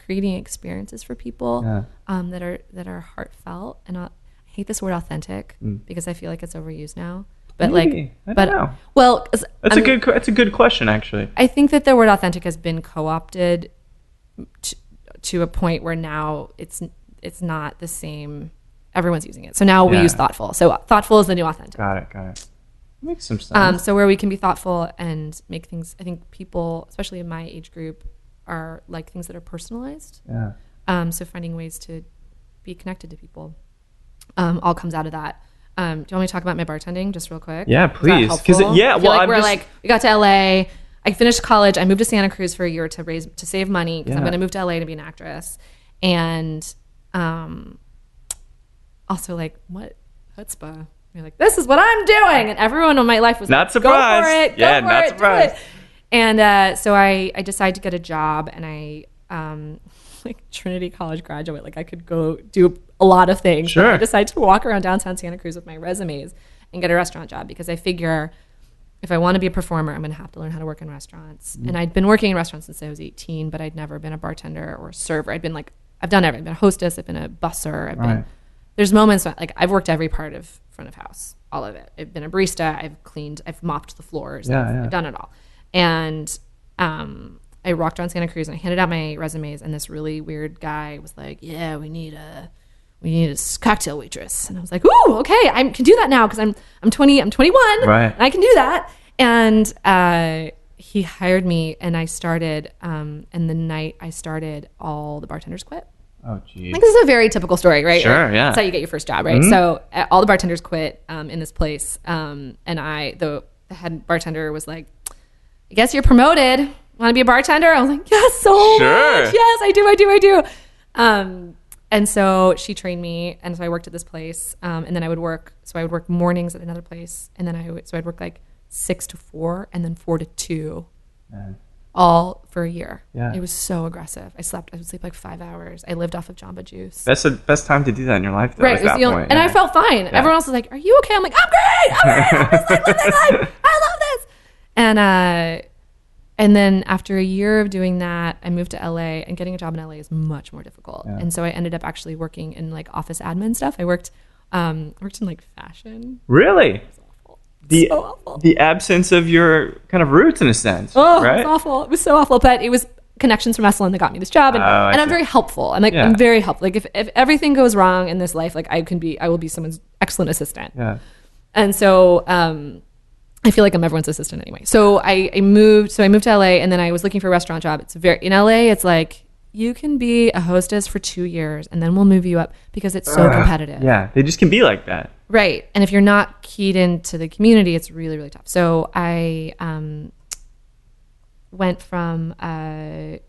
creating experiences for people that are heartfelt. And I hate this word authentic because I feel like it's overused now. But maybe. I don't know. Well, that's a good question, actually. I think that the word authentic has been co-opted to a point where now it's not the same. Everyone's using it, so now we use thoughtful. So thoughtful is the new authentic. Got it. Makes some sense. So where we can be thoughtful and make things, I think people, especially in my age group, are like things that are personalized. Yeah. So finding ways to be connected to people all comes out of that. Do you want me to talk about my bartending just real quick? Yeah, please. We got to LA. I finished college. I moved to Santa Cruz for a year to save money because I'm going to move to LA to be an actress. And also like, what chutzpah? You're like, this is what I'm doing, and everyone in my life was not like, surprised. Go for it, yeah, go not for surprised. it, do it. And so I decided to get a job, and I like Trinity College graduate, like I could go do a lot of things. Sure. But I decided to walk around downtown Santa Cruz with my resumes and get a restaurant job, because I figure if I want to be a performer, I'm going to have to learn how to work in restaurants. And I'd been working in restaurants since I was 18, but I'd never been a bartender or a server. I've done everything. I've been a hostess. I've been a busser. There's moments when, like, I've worked every part of front of house, all of it. I've been a barista. I've cleaned. I've mopped the floors. I've done it all. And I walked around Santa Cruz and I handed out my resumes, and this really weird guy was like, "Yeah, we need a cocktail waitress." And I was like, "Ooh, okay, I can do that now because I'm 21, right? And I can do that." And he hired me, and I started. And the night I started, all the bartenders quit. Oh, geez. Like, this is a very typical story, right? Sure, yeah. That's how you get your first job, right? Mm-hmm. So all the bartenders quit in this place, and the head bartender was like, "I guess you're promoted. Want to be a bartender?" I was like, "Yes, so much. Yes, I do. And so she trained me, and so I worked at this place, and then I would work. So I would work mornings at another place, and then I'd work like 6 to 4, and then 4 to 2. All for a year. Yeah. It was so aggressive. I would sleep like 5 hours. I lived off of Jamba Juice. That's the best time to do that in your life, though. Right. And I felt fine. Yeah. Everyone else was like, "Are you okay?" I'm like, "I'm great. I'm just like living life. I love this." And then after a year of doing that, I moved to LA, and getting a job in LA is much more difficult. Yeah. And so I ended up actually working in like office admin stuff. I worked in like fashion. Really? So awful. The absence of your kind of roots, in a sense. Oh, right? It was awful. It was so awful. But it was connections from Espolon that got me this job, and I'm very helpful. I'm very helpful. Like if everything goes wrong in this life, like I will be someone's excellent assistant. Yeah. And so I feel like I'm everyone's assistant anyway. So I moved to LA, and then I was looking for a restaurant job. In LA, it's like, you can be a hostess for 2 years, and then we'll move you up because it's so competitive. Yeah, they just can be like that. Right. And if you're not keyed into the community, it's really, really tough. So I went from, I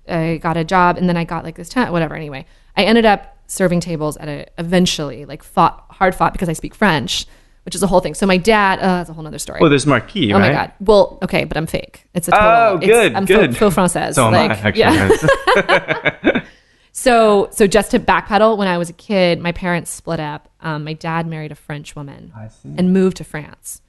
got a job, and then I got like this whatever. Anyway, I ended up serving tables at eventually like hard fought because I speak French, which is a whole thing. So my dad, that's a whole nother story. Well, there's Marquis, right? Oh my God. Well, okay, but I'm fake. It's a total. Oh, good, I'm good. Faux française. So am I, actually. Yeah. So just to backpedal, when I was a kid, my parents split up. My dad married a French woman and moved to France.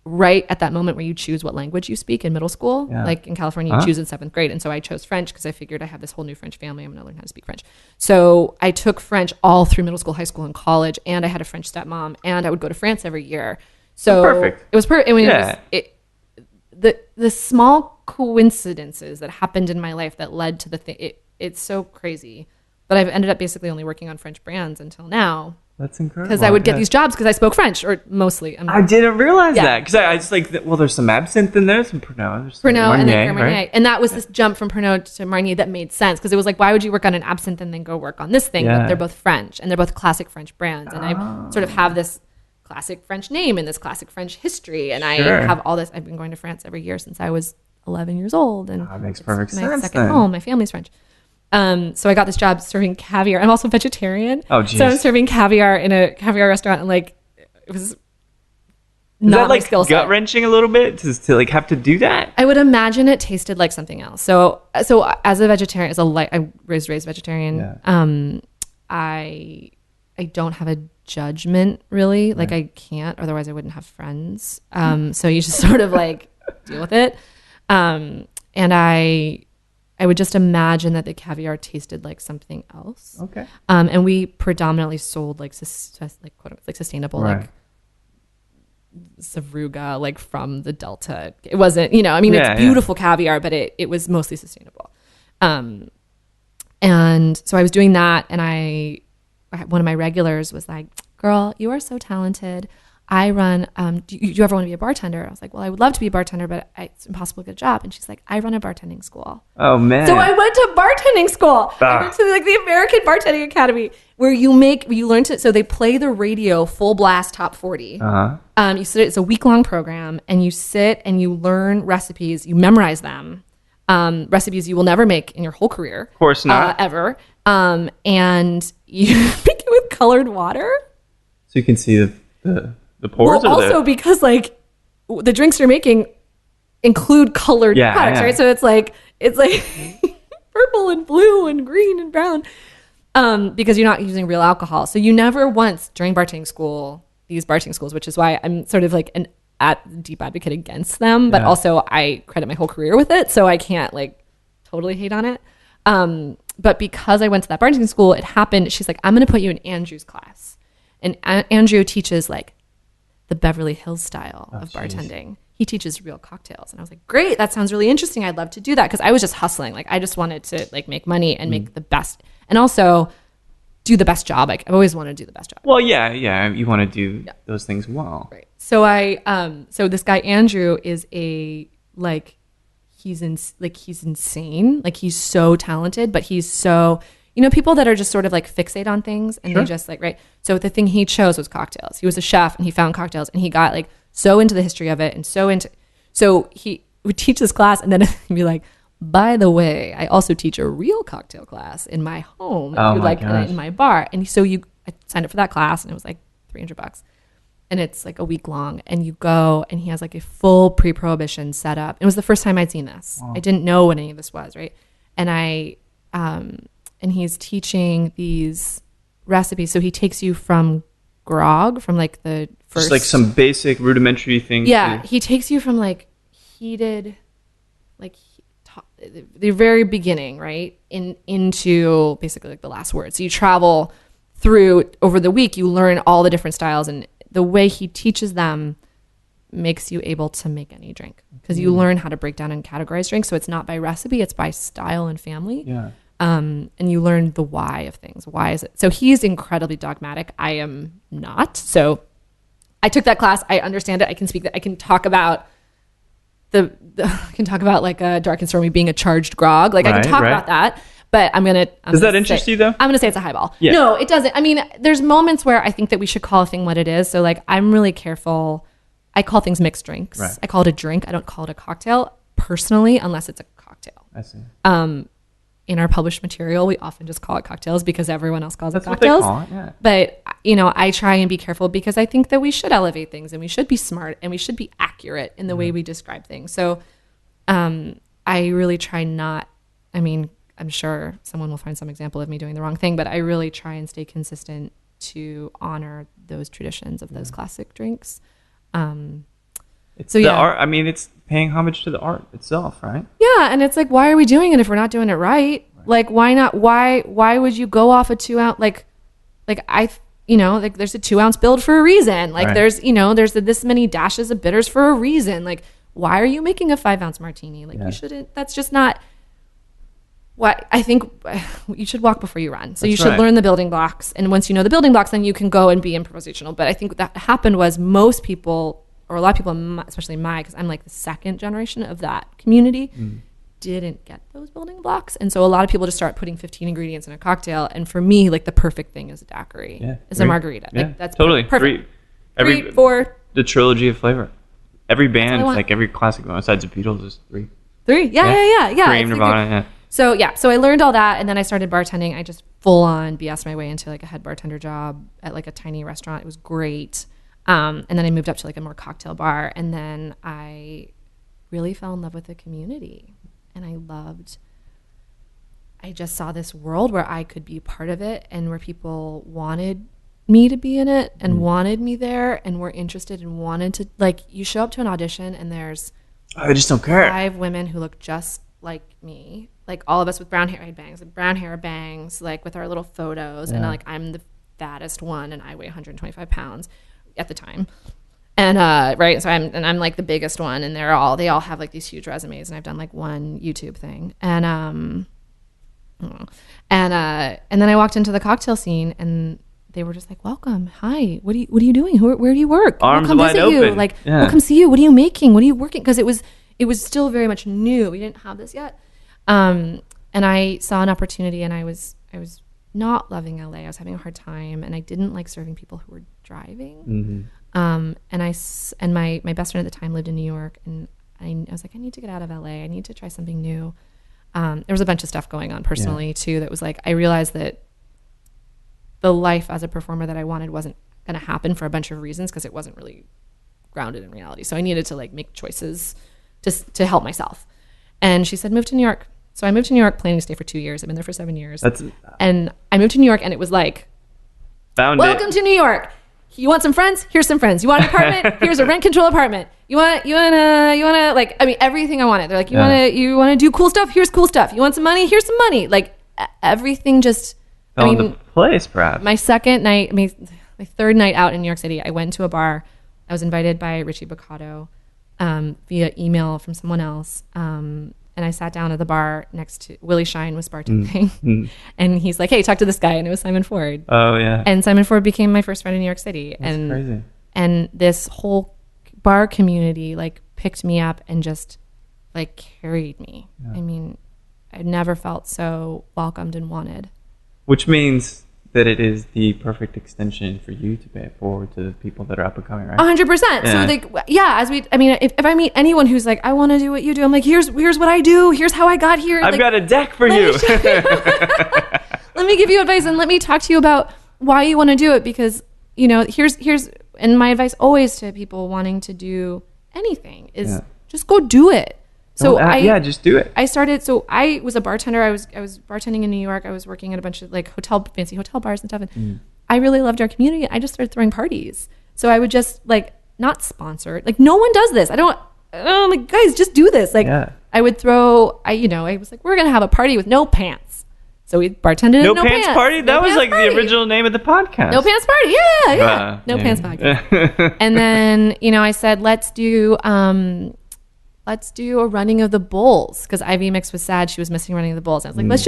Right at that moment where you choose what language you speak in middle school, like in California, you choose in 7th grade. And so I chose French because I figured I have this whole new French family. I'm going to learn how to speak French. So I took French all through middle school, high school, and college. And I had a French stepmom. And I would go to France every year. So perfect. It was perfect. I mean, the small coincidences that happened in my life that led to the thing. It's so crazy. But I've ended up basically only working on French brands until now. That's incredible. Because I would get these jobs because I spoke French, or mostly. I didn't realize that. Because I just like, well, there's some absinthe in there, some Pernod. Pernod and then Marnier. Right? And that was this jump from Pernod to Marnier that made sense. Because it was like, why would you work on an absinthe and then go work on this thing? Yeah. But they're both French, and they're both classic French brands. And I sort of have this classic French name and this classic French history. And I have all this. I've been going to France every year since I was 11 years old. And that makes perfect sense. My second home. My family's French. So I got this job serving caviar. I'm also vegetarian. Oh, geez. So I'm serving caviar in a caviar restaurant, and like it was not my skill set. Gut wrenching a little bit to like have to do that. I would imagine it tasted like something else. So as a vegetarian, I was raised vegetarian. Yeah. I don't have a judgment really. Like I can't, otherwise I wouldn't have friends. So you just sort of like deal with it. And I would just imagine that the caviar tasted like something else. Okay. And we predominantly sold like sustainable, like Savruga, like from the Delta. It wasn't, it's beautiful caviar, but it was mostly sustainable. And so I was doing that, and one of my regulars was like, "Girl, you are so talented. I run, do you ever want to be a bartender?" I was like, "Well, I would love to be a bartender, but it's impossible to get a job." And she's like, "I run a bartending school." Oh, man. So I went to bartending school. I went to like the American Bartending Academy, where you learn to, so they play the radio full blast top 40. You sit, it's a week-long program, and you sit and you learn recipes, you memorize them, recipes you will never make in your whole career. Of course not. Ever. And you make it with colored water. So you can see the pores. Well, also because like the drinks you're making include colored products, right? So it's like purple and blue and green and brown, because you're not using real alcohol. So you never once during bartending school, these bartending schools, which is why I'm sort of like an deep advocate against them, but also I credit my whole career with it, so I can't like totally hate on it. But because I went to that bartending school, it happened. She's like, "I'm going to put you in Andrew's class," and Andrew teaches like the Beverly Hills style of bartending. He teaches real cocktails. And I was like, great, that sounds really interesting. I'd love to do that. Because I was just hustling. Like I just wanted to like make money and make the best, and also do the best job. Like I've always wanted to do the best job. Well, yeah. You want to do those things well. Right. So so this guy, Andrew, is he's insane. Like he's so talented, but he's so, people that are just sort of like fixate on things and they just like, right. So the thing he chose was cocktails. He was a chef and he found cocktails, and he got like so into the history of it, and so he would teach this class, and then he'd be like, "By the way, I also teach a real cocktail class in my home. If you'd like in my bar." And so I signed up for that class, and it was like $300, and it's like a week long, and you go, and he has like a full pre-prohibition setup. It was the first time I'd seen this. Wow. I didn't know what any of this was, right? And and he's teaching these recipes. So he takes you from grog, from like the first, just like some basic rudimentary things. Yeah, he takes you from like heated, like the very beginning, right, into basically like the last word. So you travel through over the week. You learn all the different styles, and the way he teaches them makes you able to make any drink, because you learn how to break down and categorize drinks. So it's not by recipe, it's by style and family. Yeah. And you learn the why of things. Why is it? So he's incredibly dogmatic. I am not. So I took that class. I understand it. I can speak that. I can talk about I can talk about like a dark and stormy being a charged grog. Like I can talk about that. But Does that interest you though? I'm going to say it's a highball. Yeah. No, it doesn't. I mean, there's moments where I think that we should call a thing what it is. So like I'm really careful. I call things mixed drinks. Right. I call it a drink. I don't call it a cocktail personally, unless it's a cocktail. I see. in our published material, we often just call it cocktails because everyone else calls That's it cocktails. What they call it, yeah. But, I try and be careful because I think that we should elevate things and we should be smart and we should be accurate in the way we describe things. So I really try not, I'm sure someone will find some example of me doing the wrong thing, but I really try and stay consistent to honor those traditions of those classic drinks. It's the art. It's paying homage to the art itself, right? Yeah, and it's like, why are we doing it if we're not doing it right? Like, why not? Why would you go off a 2 ounce? Like there's a 2 ounce build for a reason. Like, there's this many dashes of bitters for a reason. Like, why are you making a 5 ounce martini? Like, you shouldn't. That's just not. What I think you should walk before you run. So you should learn the building blocks. And once you know the building blocks, then you can go and be improvisational. But I think what that happened was most people, or a lot of people, especially because I'm like the second generation of that community, didn't get those building blocks. And so a lot of people just start putting 15 ingredients in a cocktail. And for me, like the perfect thing is a daiquiri, is a margarita. Yeah, like, that's totally perfect. Three, 4. The trilogy of flavor. Every band, like every classic one, besides the Beatles, is 3. 3? Yeah. Cream, Nirvana, So I learned all that, and then I started bartending. I just full on BS my way into like a head bartender job at like a tiny restaurant. It was great. And then I moved up to like a more cocktail bar, and then I really fell in love with the community, and I just saw this world where I could be part of it, and where people wanted me to be in it and wanted me there and were interested and wanted to, like, you show up to an audition and there's I just don't care. 5 women who look just like me, like all of us with brown hair, I had bangs, brown hair, bangs, like with our little photos, and like I'm the fattest one and I weigh 125 pounds at the time, and so I'm like the biggest one, and they all have like these huge resumes, and I've done like one YouTube thing, and then I walked into the cocktail scene and they were just like, welcome, hi, what are you doing, where do you work, arms we'll come wide visit open, you, like we'll come see you, what are you making, what are you working, because it was still very much new, we didn't have this yet, and I saw an opportunity, and I was not loving LA, I was having a hard time, and I didn't like serving people who were driving, and my best friend at the time lived in New York, and I was like, I need to get out of LA, I need to try something new. There was a bunch of stuff going on personally too that was like, I realized that the life as a performer that I wanted wasn't going to happen for a bunch of reasons, because it wasn't really grounded in reality. So I needed to like make choices to help myself. And she said, move to New York. So I moved to New York, planning to stay for 2 years. I've been there for 7 years. And I moved to New York, and it was like, welcome to New York. You want some friends? Here's some friends. You want an apartment? Here's a rent control apartment. You want like, everything I wanted. They're like, you want to do cool stuff? Here's cool stuff. You want some money? Here's some money. Like everything just fell into place, perhaps. My second night, my third night out in New York City, I went to a bar. I was invited by Richie Boccato via email from someone else. And I sat down at the bar next to Willie Shine was bartending. And he's like, hey, talk to this guy. And it was Simon Ford. Oh, yeah. And Simon Ford became my first friend in New York City. That's crazy. And this whole bar community like picked me up and just like carried me. Yeah. I mean, I never felt so welcomed and wanted. Which means that it is the perfect extension for you to pay it forward to the people that are up and coming, right? 100%. Yeah. So like, if I meet anyone who's like, I want to do what you do, I'm like, here's what I do. Here's how I got here. I've got a deck for you. Let me give you advice, and let me talk to you about why you want to do it, because, here's, and my advice always to people wanting to do anything is just go do it. So just do it. I was a bartender. I was bartending in New York. I was working at a bunch of like fancy hotel bars and stuff. And I really loved our community. I just started throwing parties. So I would just like not sponsor it. Like no one does this. I'm like, guys, just do this. Like I would throw, I was like, we're going to have a party with no pants. So we bartended No Pants Party? That was like the original name of the podcast. No Pants Party. Yeah. No Pants Podcast. And then, I said, let's do a running of the bulls, because Ivy Mix was sad she was missing running of the bulls. I was like, let's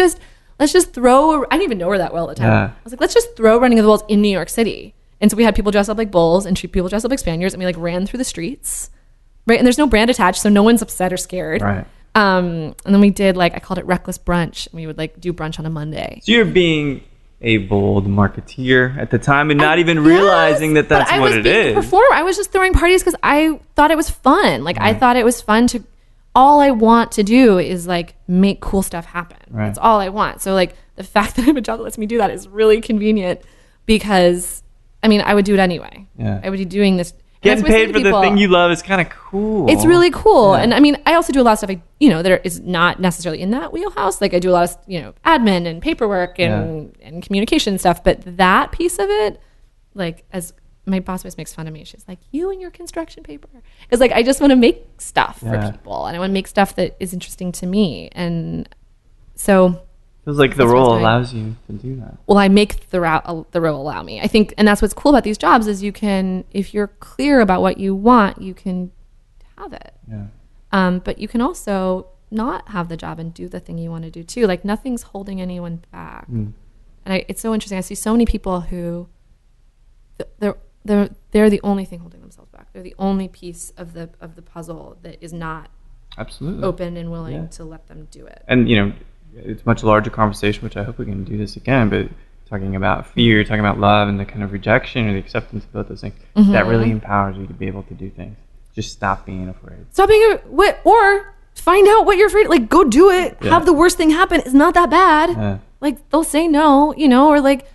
just throw. I didn't even know her that well at the time. I was like, let's just throw running of the bulls in New York City. And so we had people dress up like bulls and people dress up like Spaniards, and we like ran through the streets, right? And there's no brand attached, so no one's upset or scared. Right. And then we did I called it Reckless Brunch, and we would like do brunch on a Monday. So you're being a bold marketeer at the time and not even realizing that that's what it is. I was just throwing parties because I thought it was fun. Like I thought it was fun to all I want to do is like make cool stuff happen. Right. That's all I want. So like the fact that I have a job that lets me do that is really convenient because I mean, I would do it anyway. Yeah. I would be doing this. Getting paid for the thing you love is kind of cool. It's really cool. Yeah. And I mean, I also do a lot of stuff, that is not necessarily in that wheelhouse. Like I do a lot of, admin and paperwork and communication stuff. But that piece of it, like as my boss always makes fun of me. She's like, you and your construction paper. It's like, I just want to make stuff for people. And I want to make stuff that is interesting to me. And so... Feels like the role allows you to do that. Well, I make the role allow me. I think, and that's what's cool about these jobs is you can, if you're clear about what you want, you can have it. Yeah. But you can also not have the job and do the thing you want to do too. Like nothing's holding anyone back. And it's so interesting. I see so many people who they're the only thing holding themselves back. They're the only piece of the puzzle that is not absolutely open and willing to let them do it. And it's a much larger conversation, which I hope we can do this again, but talking about fear, talking about love and the kind of rejection or the acceptance of both those things, that really empowers you to be able to do things. Just stop being afraid. Or find out what you're afraid of. Like, go do it. Yeah. Have the worst thing happen. It's not that bad. Yeah. Like, they'll say no, or like,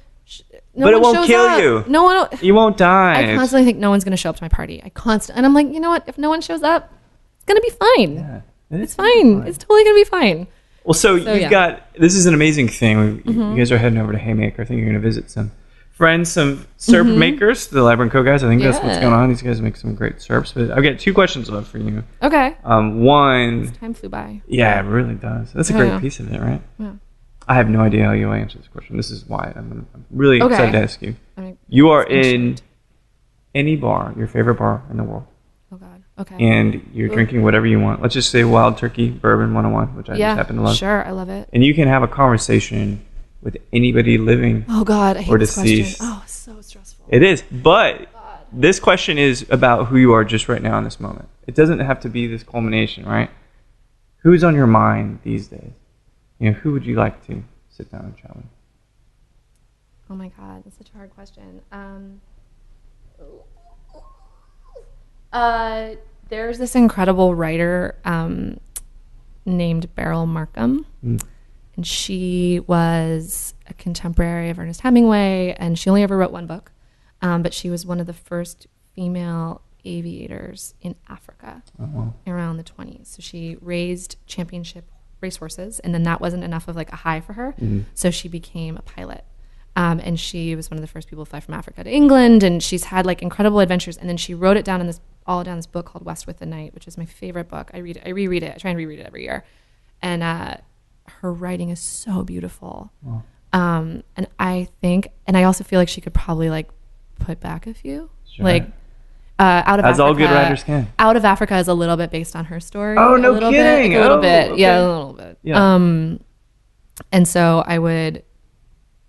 but it won't kill you. No one. You won't die. I constantly think no one's going to show up to my party. And I'm like, you know what? If no one shows up, it's going to be fine. Yeah, it's fine. It's totally going to be fine. Well, so you've got, this is an amazing thing. You guys are heading over to Haymaker. I think you're going to visit some friends, some syrup makers, the Library & Co. guys. I think that's what's going on. These guys make some great syrups. But I've got 2 questions left for you. Okay. One. This time flew by. Yeah, it really does. That's a great piece of it, right? Yeah. I have no idea how you'll answer this question. This is why I'm really excited to ask you. You are in any bar, your favorite bar in the world. Oh, God. Okay. And you're drinking whatever you want. Let's just say Wild Turkey Bourbon 101, which I just happen to love. Sure. I love it. And you can have a conversation with anybody living oh, God, I hate or this deceased. Question. Oh, it's so stressful. It is. But this question is about who you are just right now in this moment. It doesn't have to be this culmination, right? Who's on your mind these days? Who would you like to sit down and chat with? Oh, my God. That's such a hard question. There's this incredible writer named Beryl Markham, and she was a contemporary of Ernest Hemingway, and she only ever wrote one book, but she was one of the first female aviators in Africa around the 1920s. So she raised championship racehorses, and then that wasn't enough of like a high for her, so she became a pilot. And she was one of the first people to fly from Africa to England, and she's had like incredible adventures. And then she wrote it down in this book called West with the Night, which is my favorite book. I reread it. I try and reread it every year. And her writing is so beautiful. Wow. And I think, and I also feel like she could probably like put back a few, like out of as Africa. All good writers can. Out of Africa is a little bit based on her story. Oh, no kidding! A little bit, okay. Yeah, a little bit. Yeah. And so I would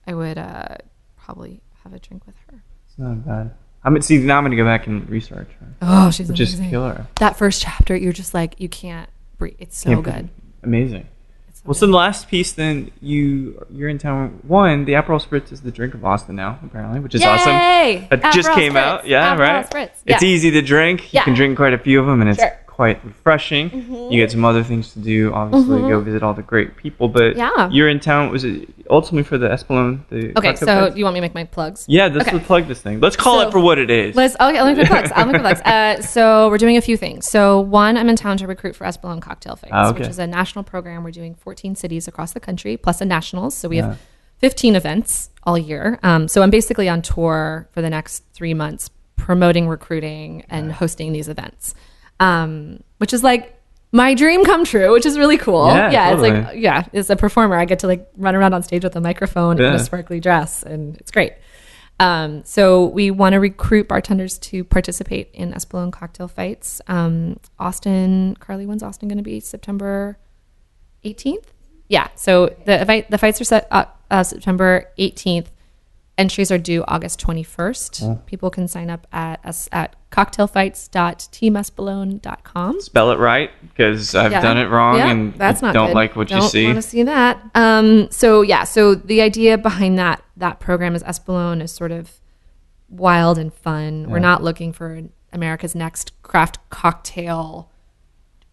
probably have a drink with her. It's not bad. Now I'm going to go back and research her. Oh, she's amazing. Just killer. That first chapter, you're just like, you can't breathe. It's so good. Amazing. So the last piece then, you're in town. One, the Aperol Spritz is the drink of Austin now, apparently, which is awesome. It just came out. Yeah, Aperol right? Spritz. Yeah. It's easy to drink. You can drink quite a few of them, and it's quite refreshing. You get some other things to do. Obviously, go visit all the great people. But you're in town. Was it ultimately for the Espolon? Okay, so do you want me to make my plugs? Yeah, let's plug this thing. Let's call it for what it is. I'll make my plugs. So we're doing a few things. So one, I'm in town to recruit for Espolon Cocktail Fights, which is a national program. We're doing 14 cities across the country, plus a nationals. So we have 15 events all year. So I'm basically on tour for the next 3 months, promoting recruiting and hosting these events. Which is like my dream come true, which is really cool. Yeah, totally. It's like, as a performer, I get to like run around on stage with a microphone and a sparkly dress, and it's great. So we want to recruit bartenders to participate in Espolon Cocktail Fights. Carly, when's Austin going to be? September 18th? Yeah, so the fights are set September 18th. Entries are due August 21st. People can sign up at us at cocktailfights.teamespolon.com. Spell it right, because I've done it wrong and that's not don't good. Like what you see. Don't want to see that. So the idea behind that program is Espolon is sort of wild and fun. We're not looking for America's next craft cocktail,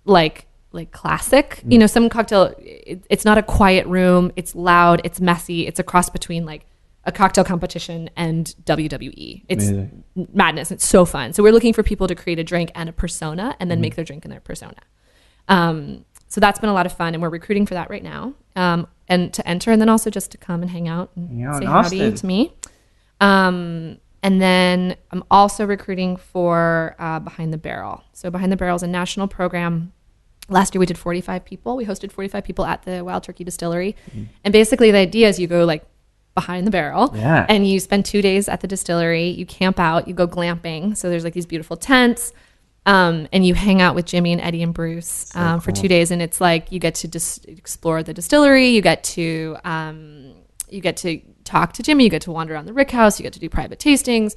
like like classic. You know, some cocktail, it's not a quiet room. It's loud. It's messy. It's a cross between like a cocktail competition and WWE. It's amazing. Madness. It's so fun. So we're looking for people to create a drink and a persona and then make their drink in their persona. So that's been a lot of fun, and we're recruiting for that right now. And to enter, and then also just to come and hang out and say howdy to me. And then I'm also recruiting for Behind the Barrel. So Behind the Barrel is a national program. Last year we did 45 people. We hosted 45 people at the Wild Turkey Distillery. And basically the idea is you go like behind the barrel and you spend 2 days at the distillery. You camp out, you go glamping. So there's like these beautiful tents. And you hang out with Jimmy and Eddie and Bruce for 2 days. And it's like you get to just explore the distillery. You get to talk to Jimmy, you get to wander around the rick house, you get to do private tastings,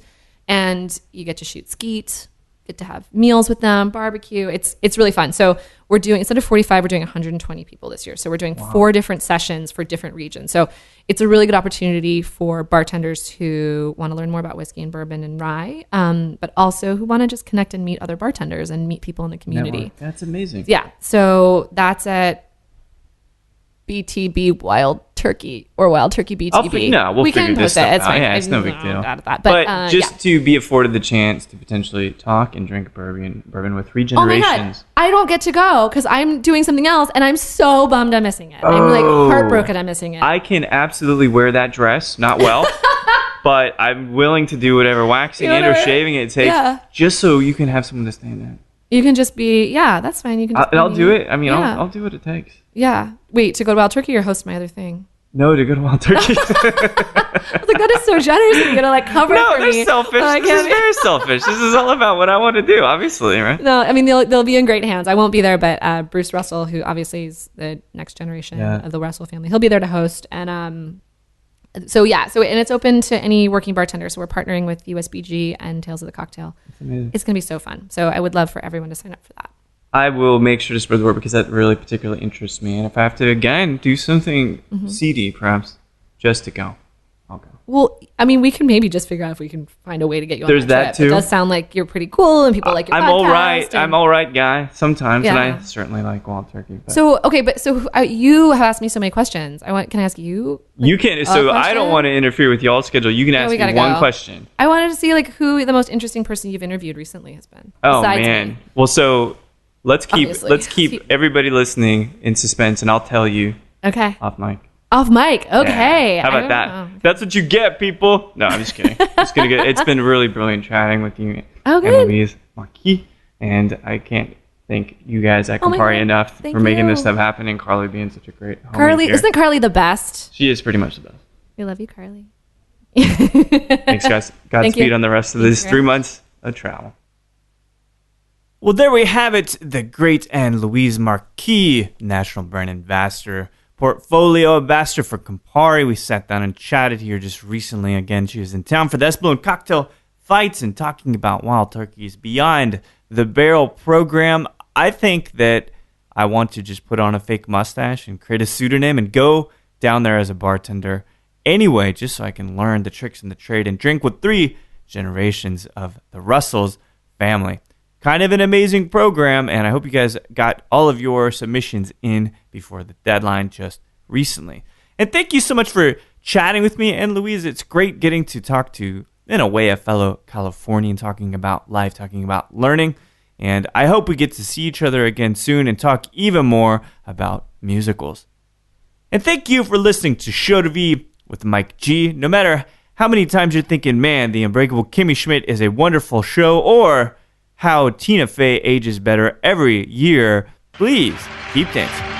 and you get to shoot skeet, get to have meals with them, barbecue. It's really fun. So we're doing, instead of 45, we're doing 120 people this year. So we're doing 4 different sessions for different regions. So it's a really good opportunity for bartenders who want to learn more about whiskey and bourbon and rye, but also who want to just connect and meet other bartenders and meet people in the community. Network. That's amazing. Yeah. So that's at BTB Wild Turkey or Wild Turkey BTB. We can post it. It's fine. Yeah, it's no big deal. But just to be afforded the chance to potentially talk and drink bourbon with 3 generations. Oh my God. I don't get to go because I'm doing something else, and I'm so bummed I'm missing it. I'm like heartbroken I'm missing it. I can absolutely wear that dress, not well, but I'm willing to do whatever waxing it or shaving it takes, just so you can have someone to stand there. You can just be, that's fine. You can. I'll do it. I mean, I'll do what it takes. Yeah. Wait, to go to Wild Turkey or host my other thing? No, to go to Wild Turkey. I was like, that is so generous. You're gonna like cover it for me. No, they're selfish. This is very selfish. This is all about what I want to do, obviously, right? No, I mean they'll be in great hands. I won't be there, but Bruce Russell, who obviously is the next generation of the Russell family, he'll be there to host. And so and it's open to any working bartender. So we're partnering with USBG and Tales of the Cocktail. That's amazing. It's gonna be so fun. So I would love for everyone to sign up for that. I will make sure to spread the word because that really particularly interests me. And if I have to, again, do something seedy, perhaps, just to go, I'll go. Well, I mean, we can maybe just figure out if we can find a way to get you on There's that trip. too. It does sound like you're pretty cool and people like your podcast. I'm all right guy sometimes, and I certainly like Wild Turkey. But. So you have asked me so many questions. Can I ask you? You can. So I don't want to interfere with y'all's schedule. You can ask me one question. I wanted to see like who the most interesting person you've interviewed recently has been. Oh man. Me. Well, so. Let's keep everybody listening in suspense, and I'll tell you. Okay. Off mic. Off mic. Okay. Yeah. How about that? Know. That's what you get, people. No, I'm just kidding. It's been really brilliant chatting with you, Louise Marquis, and I can't thank you guys at Campari enough for making this stuff happen, and Carly being such a great homie Carly, here. Isn't Carly the best? She is pretty much the best. We love you, Carly. Thanks, guys. Godspeed on the rest of these 3 months of travel. Well, there we have it. The great Anne-Louise Marquis, National Brand Ambassador, Portfolio Ambassador for Campari. We sat down and chatted here just recently. Again, she was in town for the Espolon Cocktail Fights and talking about Wild Turkey's Behind the Barrel program. I think that I want to just put on a fake mustache and create a pseudonym and go down there as a bartender anyway, just so I can learn the tricks in the trade and drink with 3 generations of the Russells family. Kind of an amazing program, and I hope you guys got all of your submissions in before the deadline just recently. And thank you so much for chatting with me. And Louise, it's great getting to talk to, in a way, a fellow Californian, talking about life, talking about learning. And I hope we get to see each other again soon and talk even more about musicals. And thank you for listening to Show to V with Mike G. No matter how many times you're thinking, man, The Unbreakable Kimmy Schmidt is a wonderful show, or how Tina Fey ages better every year, please keep dancing.